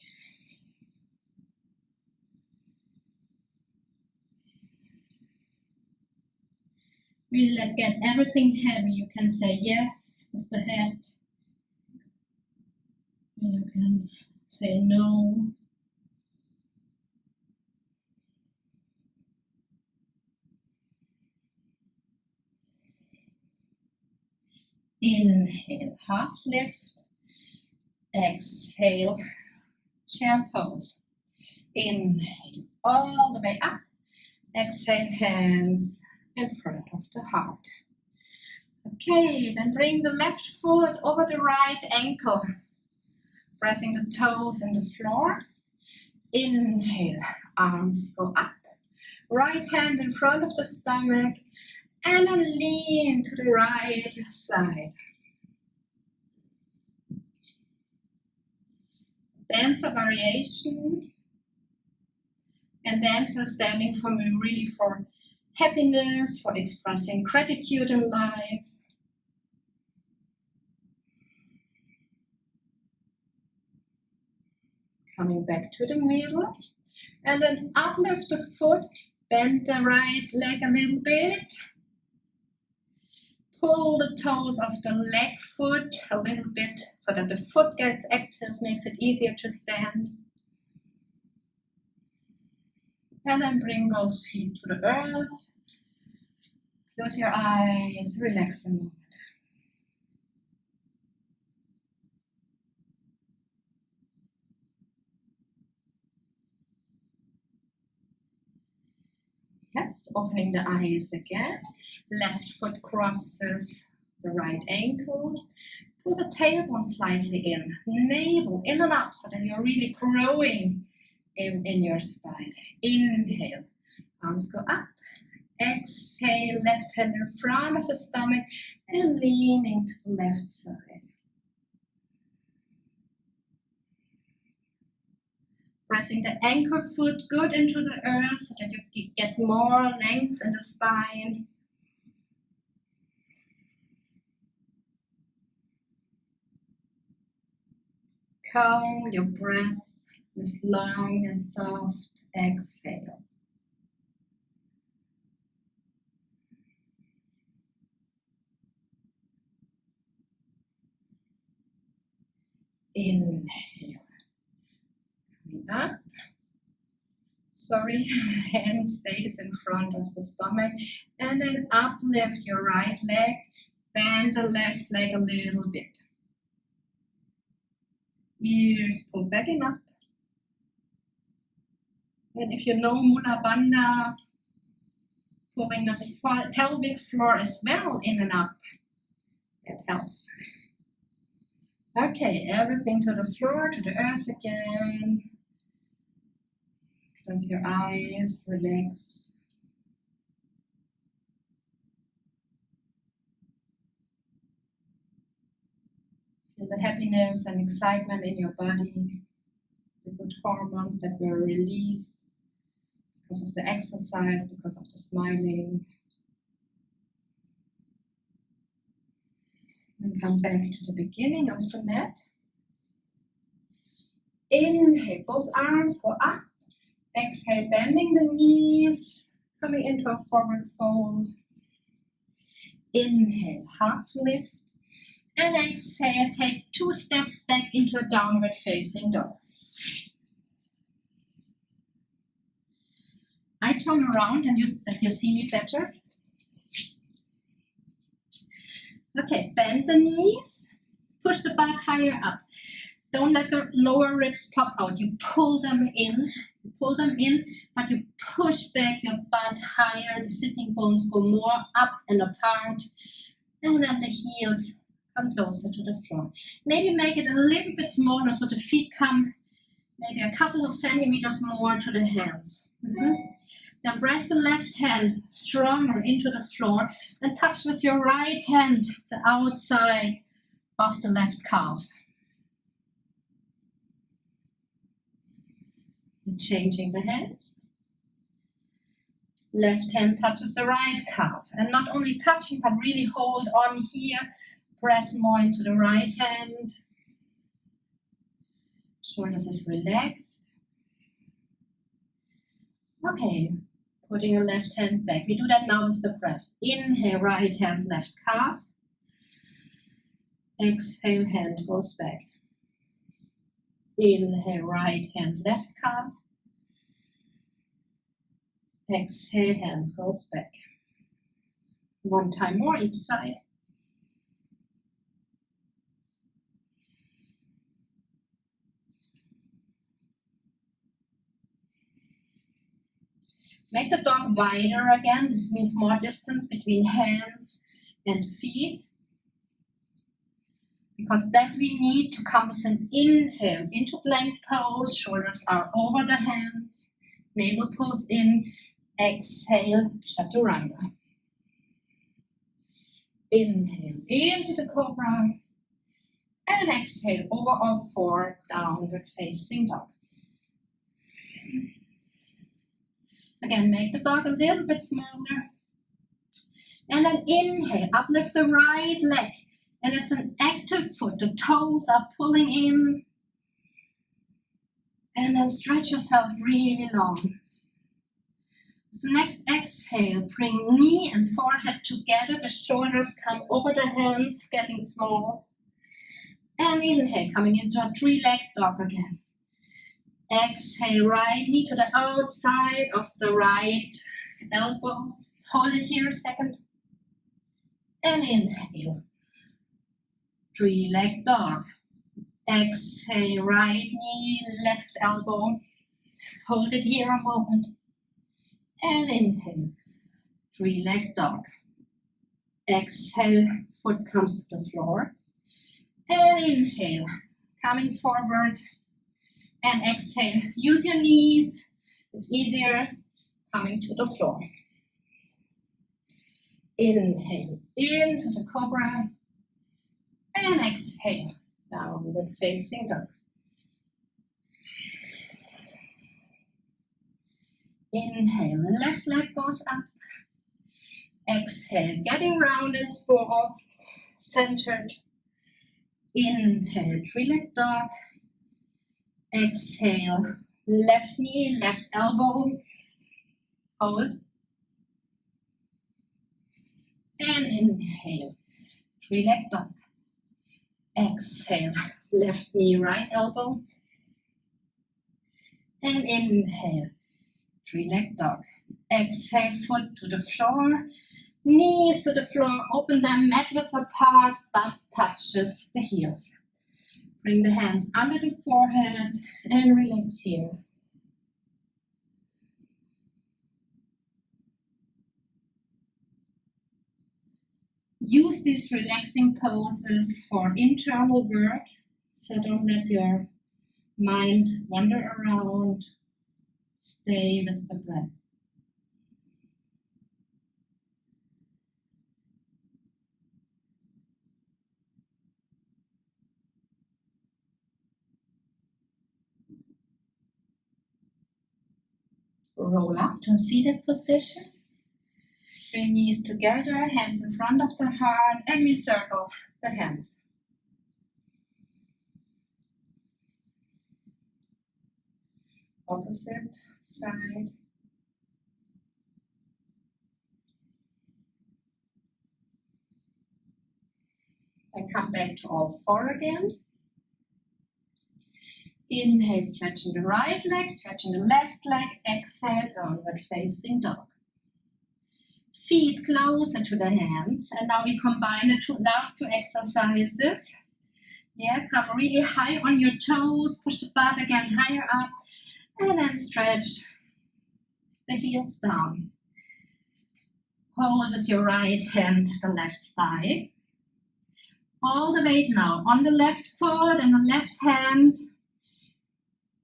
Really let get everything heavy. You can say yes with the head. You can say no. Inhale, half lift. Exhale, chair pose. Inhale all the way up. Exhale, hands in front of the heart. Okay, then bring the left foot over the right ankle, pressing the toes in the floor. Inhale, arms go up. Right hand in front of the stomach, and then lean to the right side. Dancer variation. And dancer standing for me really for happiness, for expressing gratitude in life. Coming back to the middle. And then uplift the foot, bend the right leg a little bit. Pull the toes of the leg foot a little bit so that the foot gets active, makes it easier to stand. And then bring those feet to the earth. Close your eyes, relax a moment. Yes, opening the eyes again. Left foot crosses the right ankle. Pull the tailbone slightly in. Navel in and up so that you're really growing in your spine. Inhale. Arms go up. Exhale. Left hand in front of the stomach and leaning to the left side. Pressing the anchor foot good into the earth so that you get more length in the spine. Calm your breath with long and soft exhales. Inhale. Coming up. Sorry, hand stays in front of the stomach. And then uplift your right leg. Bend the left leg a little bit. Ears pull back and up. And if you know Mula Bandha, pulling the pelvic floor as well in and up, that helps. Okay, everything to the floor, to the earth again. Close your eyes, relax. Feel the happiness and excitement in your body, the good hormones that were released because of the exercise, because of the smiling. And come back to the beginning of the mat. Inhale, both arms go up. Exhale, bending the knees, coming into a forward fold. Inhale, half lift. And exhale, take 2 steps back into a downward facing dog. I turn around and you see me better. Okay, bend the knees, push the butt higher up. Don't let the lower ribs pop out. You pull them in, but you push back your butt higher. The sitting bones go more up and apart. And then the heels come closer to the floor. Maybe make it a little bit smaller so the feet come maybe a couple of centimeters more to the hands. Then press the left hand stronger into the floor and touch with your right hand the outside of the left calf. And changing the hands. Left hand touches the right calf. And not only touching, but really hold on here. Press more into the right hand. Shoulders is relaxed. Okay. Putting your left hand back. We do that now with the breath. Inhale, right hand, left calf. Exhale, hand goes back. Inhale, right hand, left calf. Exhale, hand goes back. One time more each side. Make the dog wider again. This means more distance between hands and feet. Because that we need to come with an inhale into plank pose. Shoulders are over the hands. Navel pulls in. Exhale, chaturanga. Inhale into the cobra. And exhale over all four, downward facing dog. Again, make the dog a little bit smaller. And then inhale, uplift the right leg. And it's an active foot. The toes are pulling in. And then stretch yourself really long. With the next exhale, bring knee and forehead together. The shoulders come over the hands, getting small. And inhale, coming into a three-legged dog again. Exhale, right knee to the outside of the right elbow. Hold it here a second. And inhale. Three-legged dog. Exhale, right knee, left elbow. Hold it here a moment. And inhale. Three-legged dog. Exhale, foot comes to the floor. And inhale, coming forward. And exhale, use your knees. It's easier, coming to the floor. Inhale, into the cobra. And exhale, downward facing dog. Inhale, left leg goes up. Exhale, getting round as ball, centered. Inhale, three-legged dog. Exhale, left knee, left elbow. Hold. And inhale, three-legged dog. Exhale, left knee, right elbow. And inhale, three-legged dog. Exhale, foot to the floor, knees to the floor, open them, mat width apart, butt touches the heels. Bring the hands under the forehead and relax here. Use these relaxing poses for internal work, so don't let your mind wander around. Stay with the breath. Roll up to a seated position. Bring knees together, hands in front of the heart, and we circle the hands. Opposite side. Then come back to all four again. Inhale, stretching the right leg, stretching the left leg. Exhale, downward facing dog. Feet closer to the hands. And now we combine the last two exercises. Yeah, come really high on your toes. Push the butt again higher up. And then stretch the heels down. Hold with your right hand the left thigh. All the weight now on the left foot and the left hand.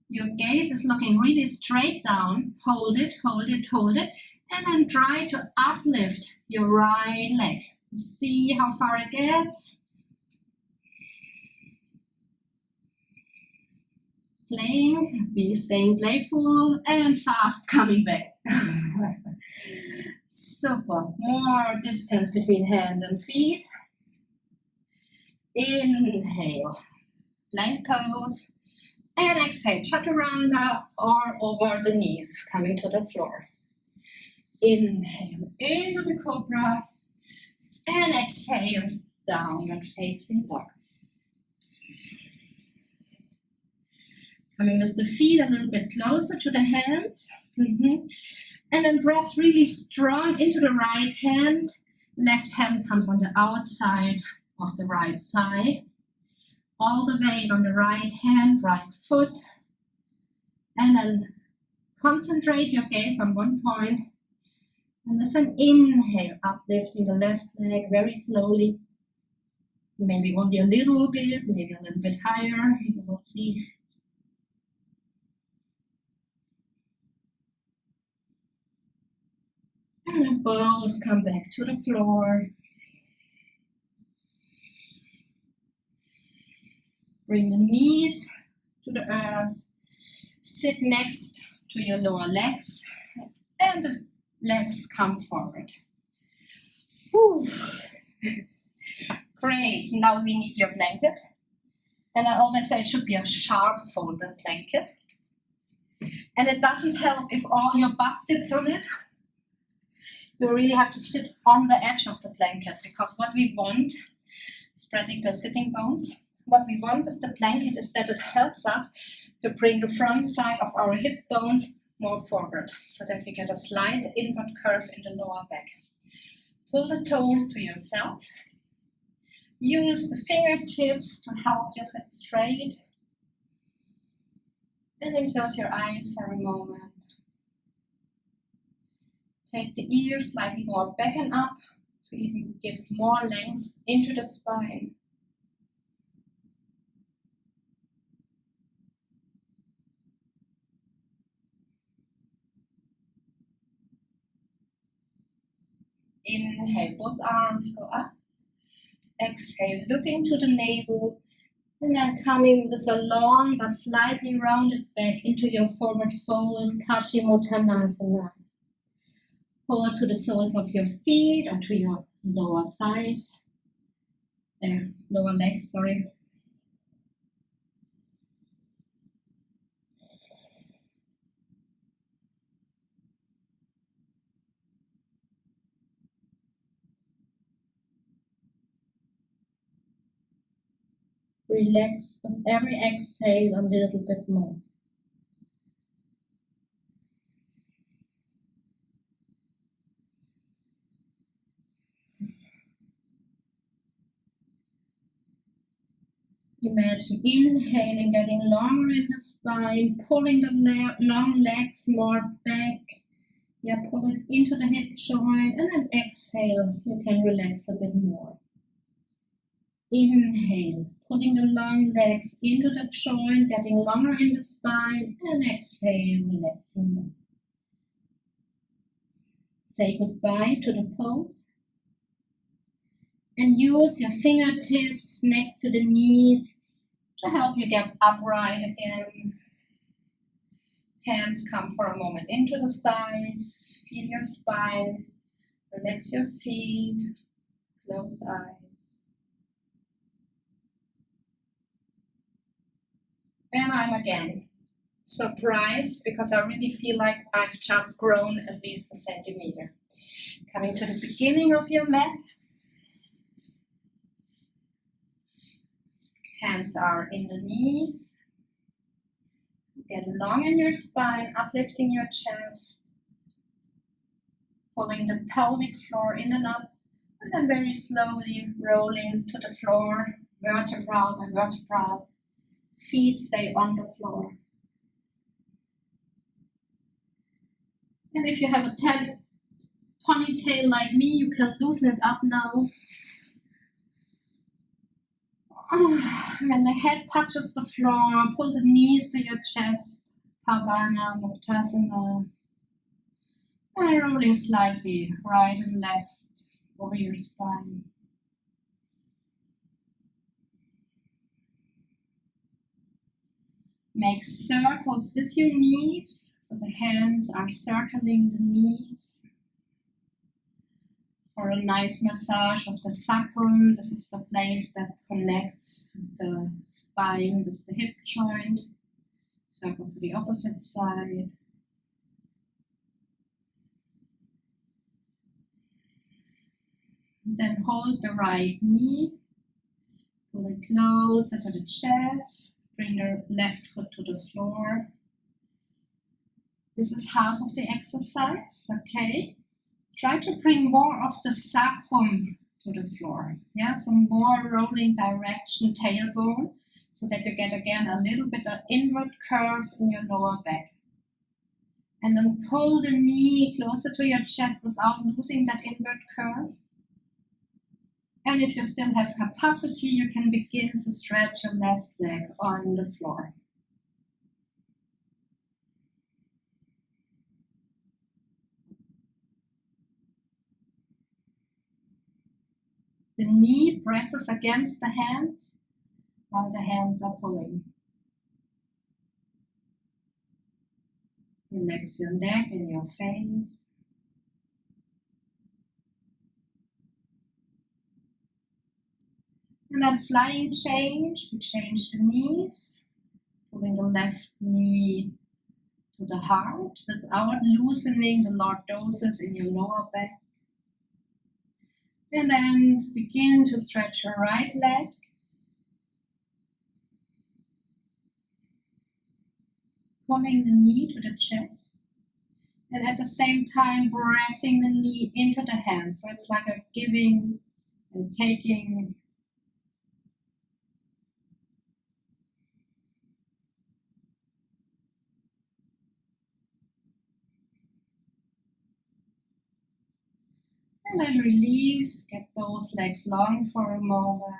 Your gaze is looking really straight down. Hold it, hold it, hold it. And then try to uplift your right leg. See how far it gets. Playing, be staying playful and fast coming back. Super. More distance between hand and feet. Inhale, plank pose. And exhale, chaturanga or over the knees, coming to the floor. Inhale, into the cobra. And exhale, downward facing dog. Coming with the feet a little bit closer to the hands. And then press really strong into the right hand. Left hand comes on the outside of the right thigh. All the weight on the right hand, right foot. And then Concentrate your gaze on one point. And with an inhale, uplifting the left leg very slowly. Maybe only a little bit, maybe a little bit higher. You will see. And then both come back to the floor. Bring the knees to the earth. Sit next to your lower legs. And the legs come forward. Whew. Great. Now we need your blanket. And I always say it should be a sharp folded blanket. And it doesn't help if all your butt sits on it. You really have to sit on the edge of the blanket, because what we want, spreading the sitting bones, what we want with the blanket is that it helps us to bring the front side of our hip bones more forward, so that we get a slight inward curve in the lower back. Pull the toes to yourself. Use the fingertips to help you sit straight. And then close your eyes for a moment. Take the ears slightly more back and up to even give more length into the spine. Inhale, both arms go up. Exhale, looking to the navel. And then coming with a long but slightly rounded back into your forward fold, Paschimottanasana. Hold to the soles of your feet or to your lower thighs. Lower legs, sorry. Relax with every exhale a little bit more. Imagine inhaling, getting longer in the spine, pulling the long legs more back. Yeah, pull it into the hip joint, and then exhale, you can relax a bit more. Inhale, pulling the long legs into the joint, getting longer in the spine, and exhale, relaxing more. Say goodbye to the pose. And use your fingertips next to the knees to help you get upright again. Hands come for a moment into the thighs. Feel your spine. Relax your feet. Close eyes. And I'm again surprised, because I really feel like I've just grown at least a centimeter. Coming to the beginning of your mat. Hands are in the knees. Get long in your spine, uplifting your chest. Pulling the pelvic floor in and up. And then very slowly rolling to the floor, vertebral by vertebral. Feet stay on the floor. And if you have a ponytail like me, you can loosen it up now. When the head touches the floor, pull the knees to your chest, Pavana Muktasana. And rolling slightly right and left over your spine. Make circles with your knees, so the hands are circling the knees. For a nice massage of the sacrum, this is the place that connects the spine with the hip joint. Circles to the opposite side. Then hold the right knee, pull it closer to the chest, bring the left foot to the floor. This is half of the exercise, okay? Try to bring more of the sacrum to the floor. Yeah, so more rolling direction, tailbone, so that you get again a little bit of inward curve in your lower back. And then pull the knee closer to your chest without losing that inward curve. And if you still have capacity, you can begin to stretch your left leg on the floor. The knee presses against the hands while the hands are pulling. Relax your neck and your face. And then flying change, we change the knees, pulling the left knee to the heart without loosening the lordosis in your lower back. And then begin to stretch your right leg. Pulling the knee to the chest. And at the same time, pressing the knee into the hands. So it's like a giving and taking. And then release, get both legs long for a moment.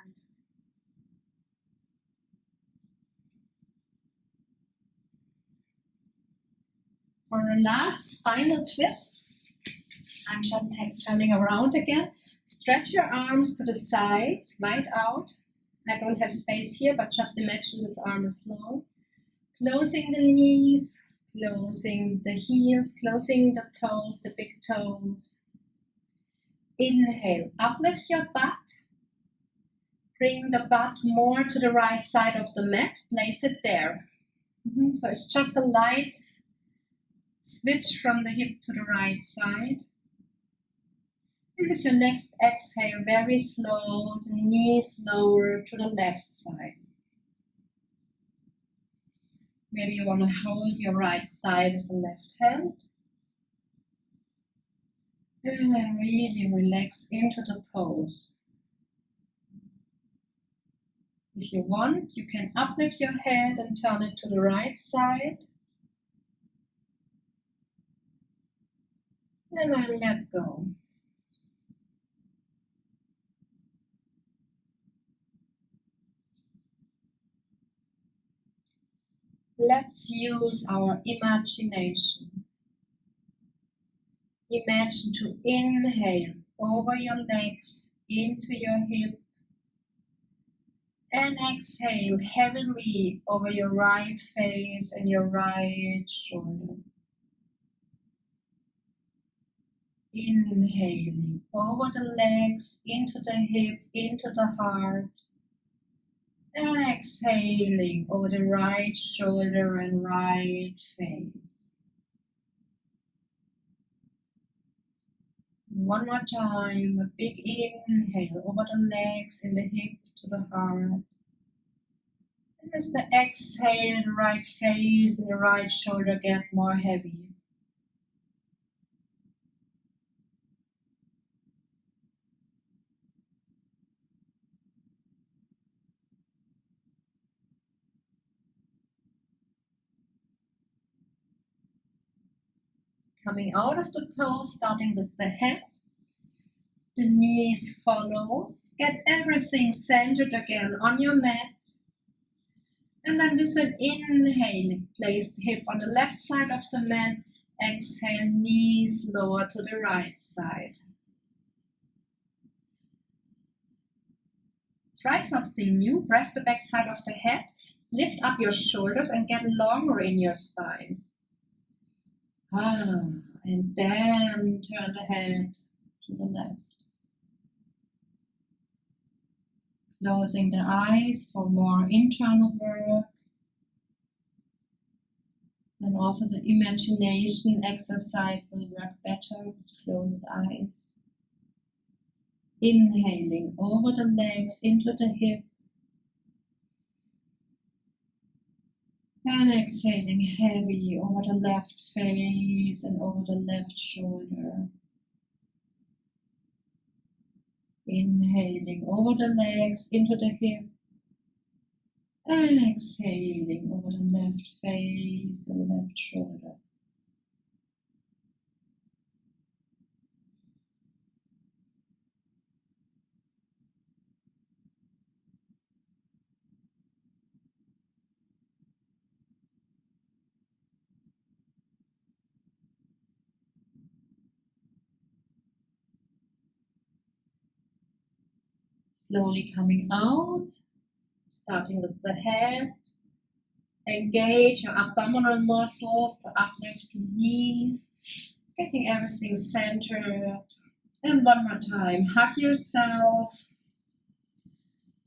For a last spinal twist, I'm just turning around again. Stretch your arms to the sides, wide out. I don't have space here, but just imagine this arm is long. Closing the knees, closing the heels, closing the toes, the big toes. Inhale, uplift your butt. Bring the butt more to the right side of the mat. Place it there. So it's just a light switch from the hip to the right side. And with your next exhale, very slow, the knees lower to the left side. Maybe you want to hold your right thigh with the left hand. And then really relax into the pose. If you want, you can uplift your head and turn it to the right side. And then let go. Let's use our imagination. Imagine to inhale over your legs into your hip and exhale heavily over your right face and your right shoulder. Inhaling over the legs, into the hip, into the heart. And exhaling over the right shoulder and right face. One more time, a big inhale over the legs, in the hip to the heart. And as the exhale, the right face and the right shoulder get more heavy. Coming out of the pose, starting with the head. The knees follow. Get everything centered again on your mat. And then with an inhale, place the hip on the left side of the mat. Exhale, knees lower to the right side. Try something new. Press the back side of the head. Lift up your shoulders and get longer in your spine. And then turn the head to the left. Closing the eyes for more internal work. And also the imagination exercise will work better with closed eyes. Inhaling over the legs into the hip. And exhaling heavy over the left face and over the left shoulder. Inhaling over the legs into the hip. And exhaling over the left face and left shoulder. Slowly coming out, starting with the head. Engage your abdominal muscles to uplift the knees, getting everything centered. And one more time, hug yourself.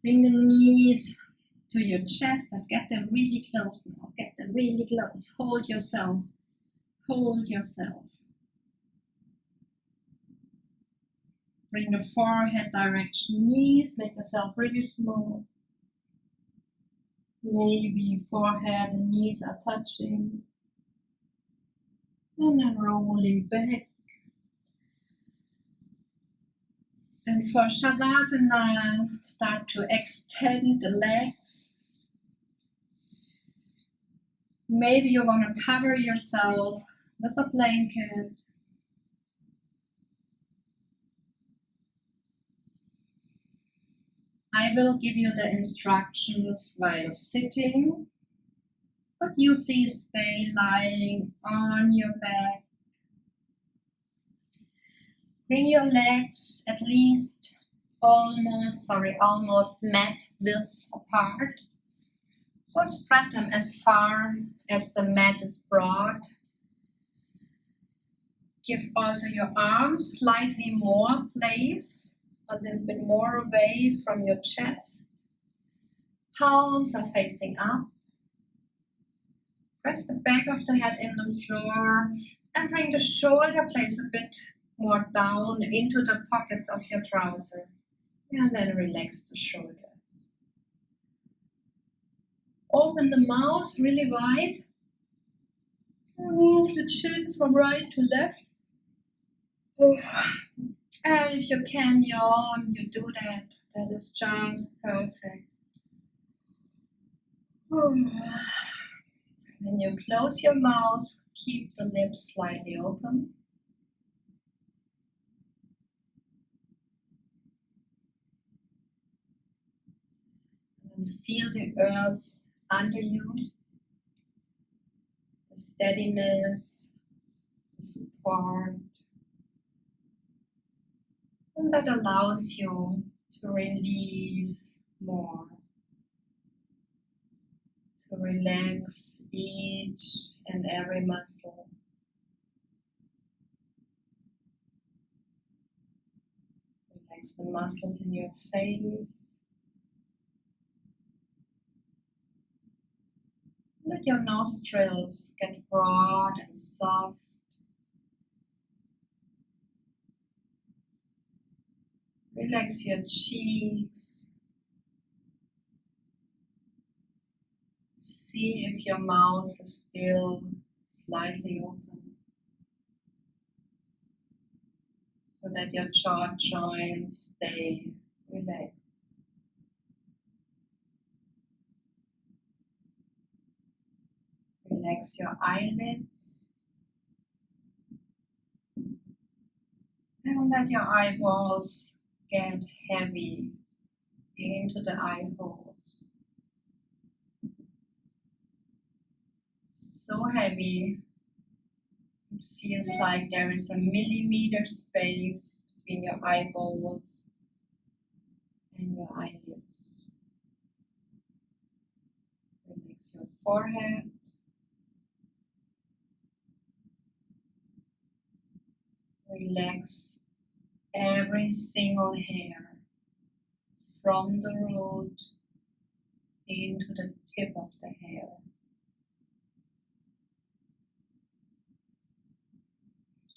Bring the knees to your chest and get them really close now. Get them really close. Hold yourself. Hold yourself. Bring the forehead direction, knees. Make yourself really small. Maybe forehead and knees are touching. And then rolling back. And for Shavasana, start to extend the legs. Maybe you want to cover yourself with a blanket. I will give you the instructions while sitting, but you please stay lying on your back. Bring your legs at least almost mat width apart. So spread them as far as the mat is broad. Give also your arms slightly more place, a little bit more away from your chest. Palms are facing up. Press the back of the head in the floor and bring the shoulder blades a bit more down into the pockets of your trouser. And then relax the shoulders. Open the mouth really wide. Move the chin from right to left. And if you can yawn, you do that. That is just perfect. When you close your mouth, keep the lips slightly open. And feel the earth under you, the steadiness, the support. And that allows you to release more, to relax each and every muscle. Relax the muscles in your face. Let your nostrils get broad and soft. Relax your cheeks. See if your mouth is still slightly open, so that your jaw joints stay relaxed. Relax your eyelids. And let your eyeballs get heavy into the eye holes. So heavy, it feels like there is a millimeter space between your eyeballs and your eyelids. Relax your forehead. Relax every single hair from the root into the tip of the hair.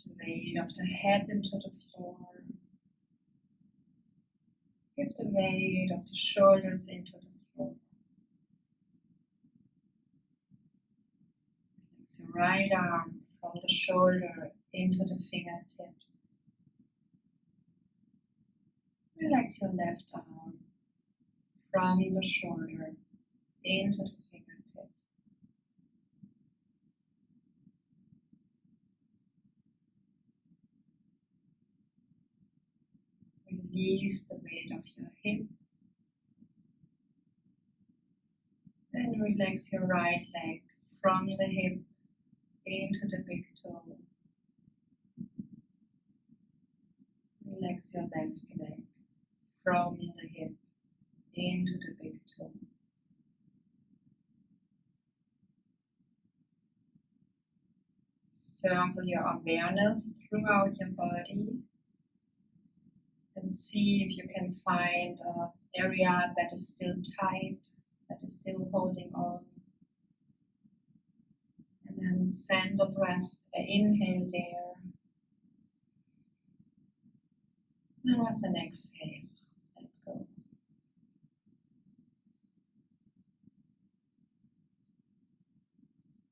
The weight of the head into the floor. Give the weight of the shoulders into the floor. Relax your right arm from the shoulder into the fingertips. Relax your left arm from the shoulder into the fingertips. Release the weight of your hip. And relax your right leg from the hip into the big toe. Relax your left leg from the hip into the big toe. Circle your awareness throughout your body and see if you can find an area that is still tight, that is still holding on. And then send the breath, inhale there. And with an exhale, let go.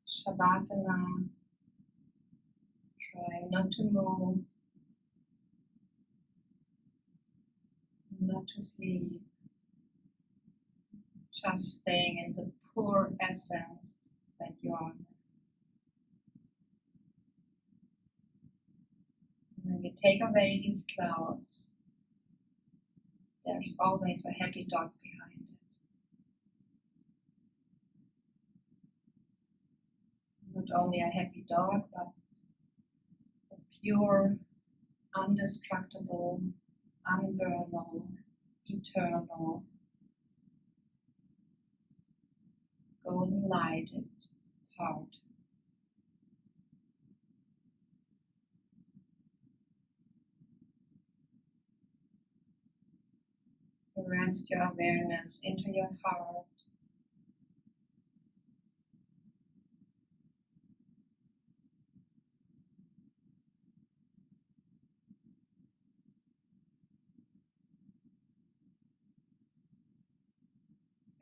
Shavasana. Try not to move, not to sleep, just staying in the pure essence that you are. When we take away these clouds, there's always a happy dog behind it. Not only a happy dog, but a pure, indestructible, unburnable, eternal, golden lighted part. So rest your awareness into your heart.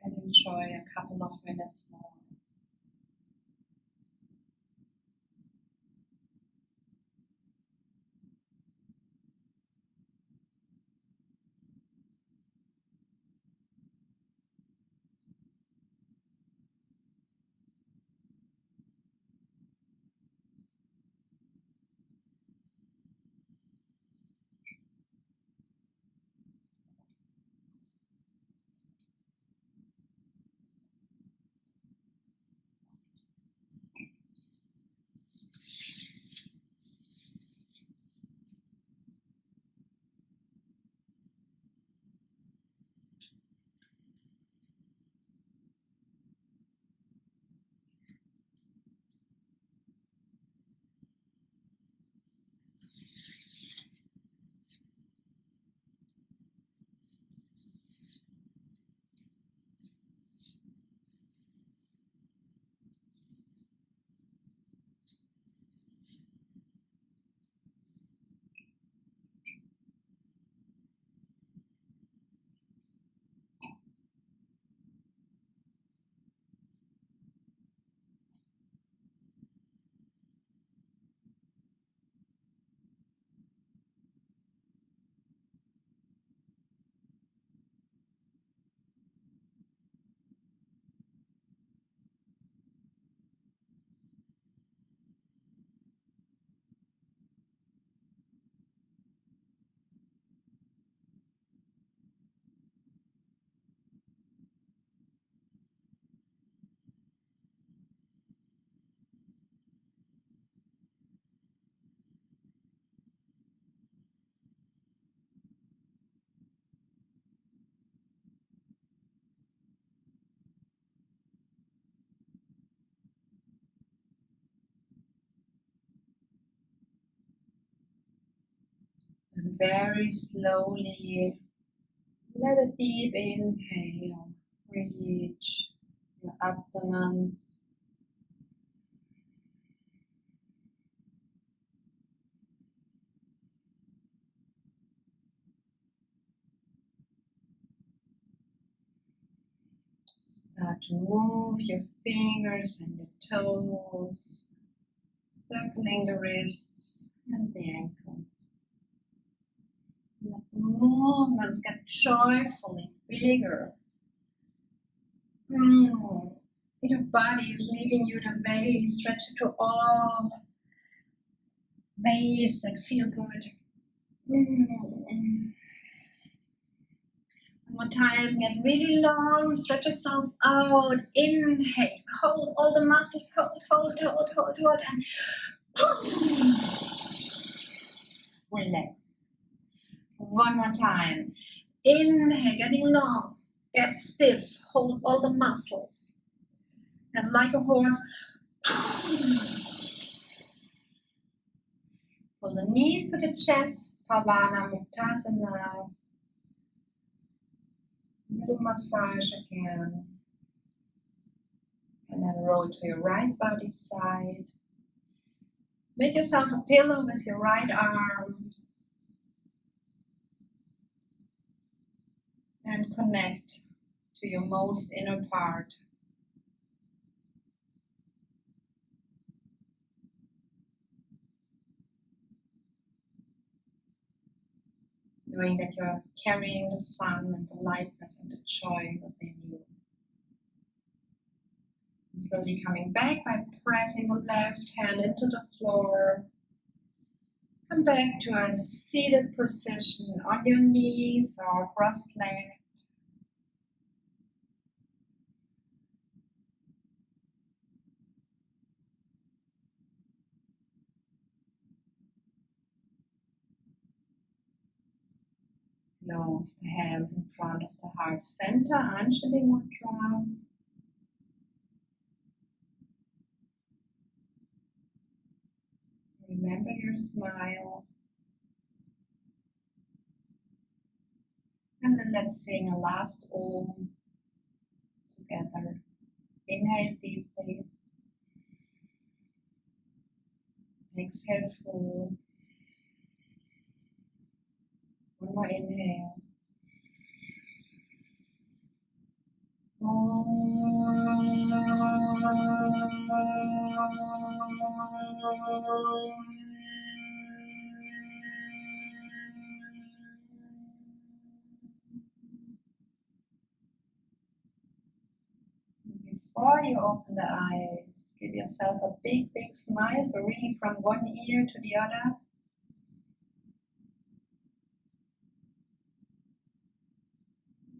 And enjoy a couple of minutes more. And very slowly, let a deep inhale reach your abdomens. Start to move your fingers and your toes, circling the wrists and the ankles. Let the movements get joyfully bigger. Your body is leading you the way. Stretch it to all ways that feel good. One more time, get really long, stretch yourself out, inhale, hold all the muscles, hold, and relax. One more time, Inhale, getting long. Get stiff. Hold all the muscles. And like a horse, pull the knees to the chest. Pavana Muktasana. Little massage again. And then roll to your right body side. Make yourself a pillow with your right arm. And connect to your most inner part. Knowing that you're carrying the sun and the lightness and the joy within you. And slowly coming back by pressing the left hand into the floor. Come back to a seated position on your knees or cross-legged. Close the hands in front of the heart center, Anjali Mudra. Remember your smile. And then let's sing a last Om together. Inhale deeply. Exhale full. One more inhale. Before you open the eyes, give yourself a big, big smile, so really from one ear to the other.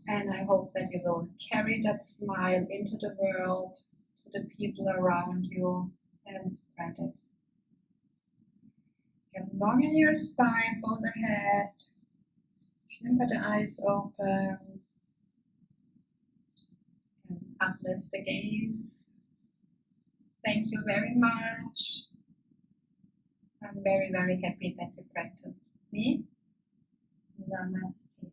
And I hope that you will carry that smile into the world, to the people around you, and spread it. Get long in your spine, both ahead. Remember the eyes open. And uplift the gaze. Thank you very much. I'm very, very happy that you practiced with me. Namaste.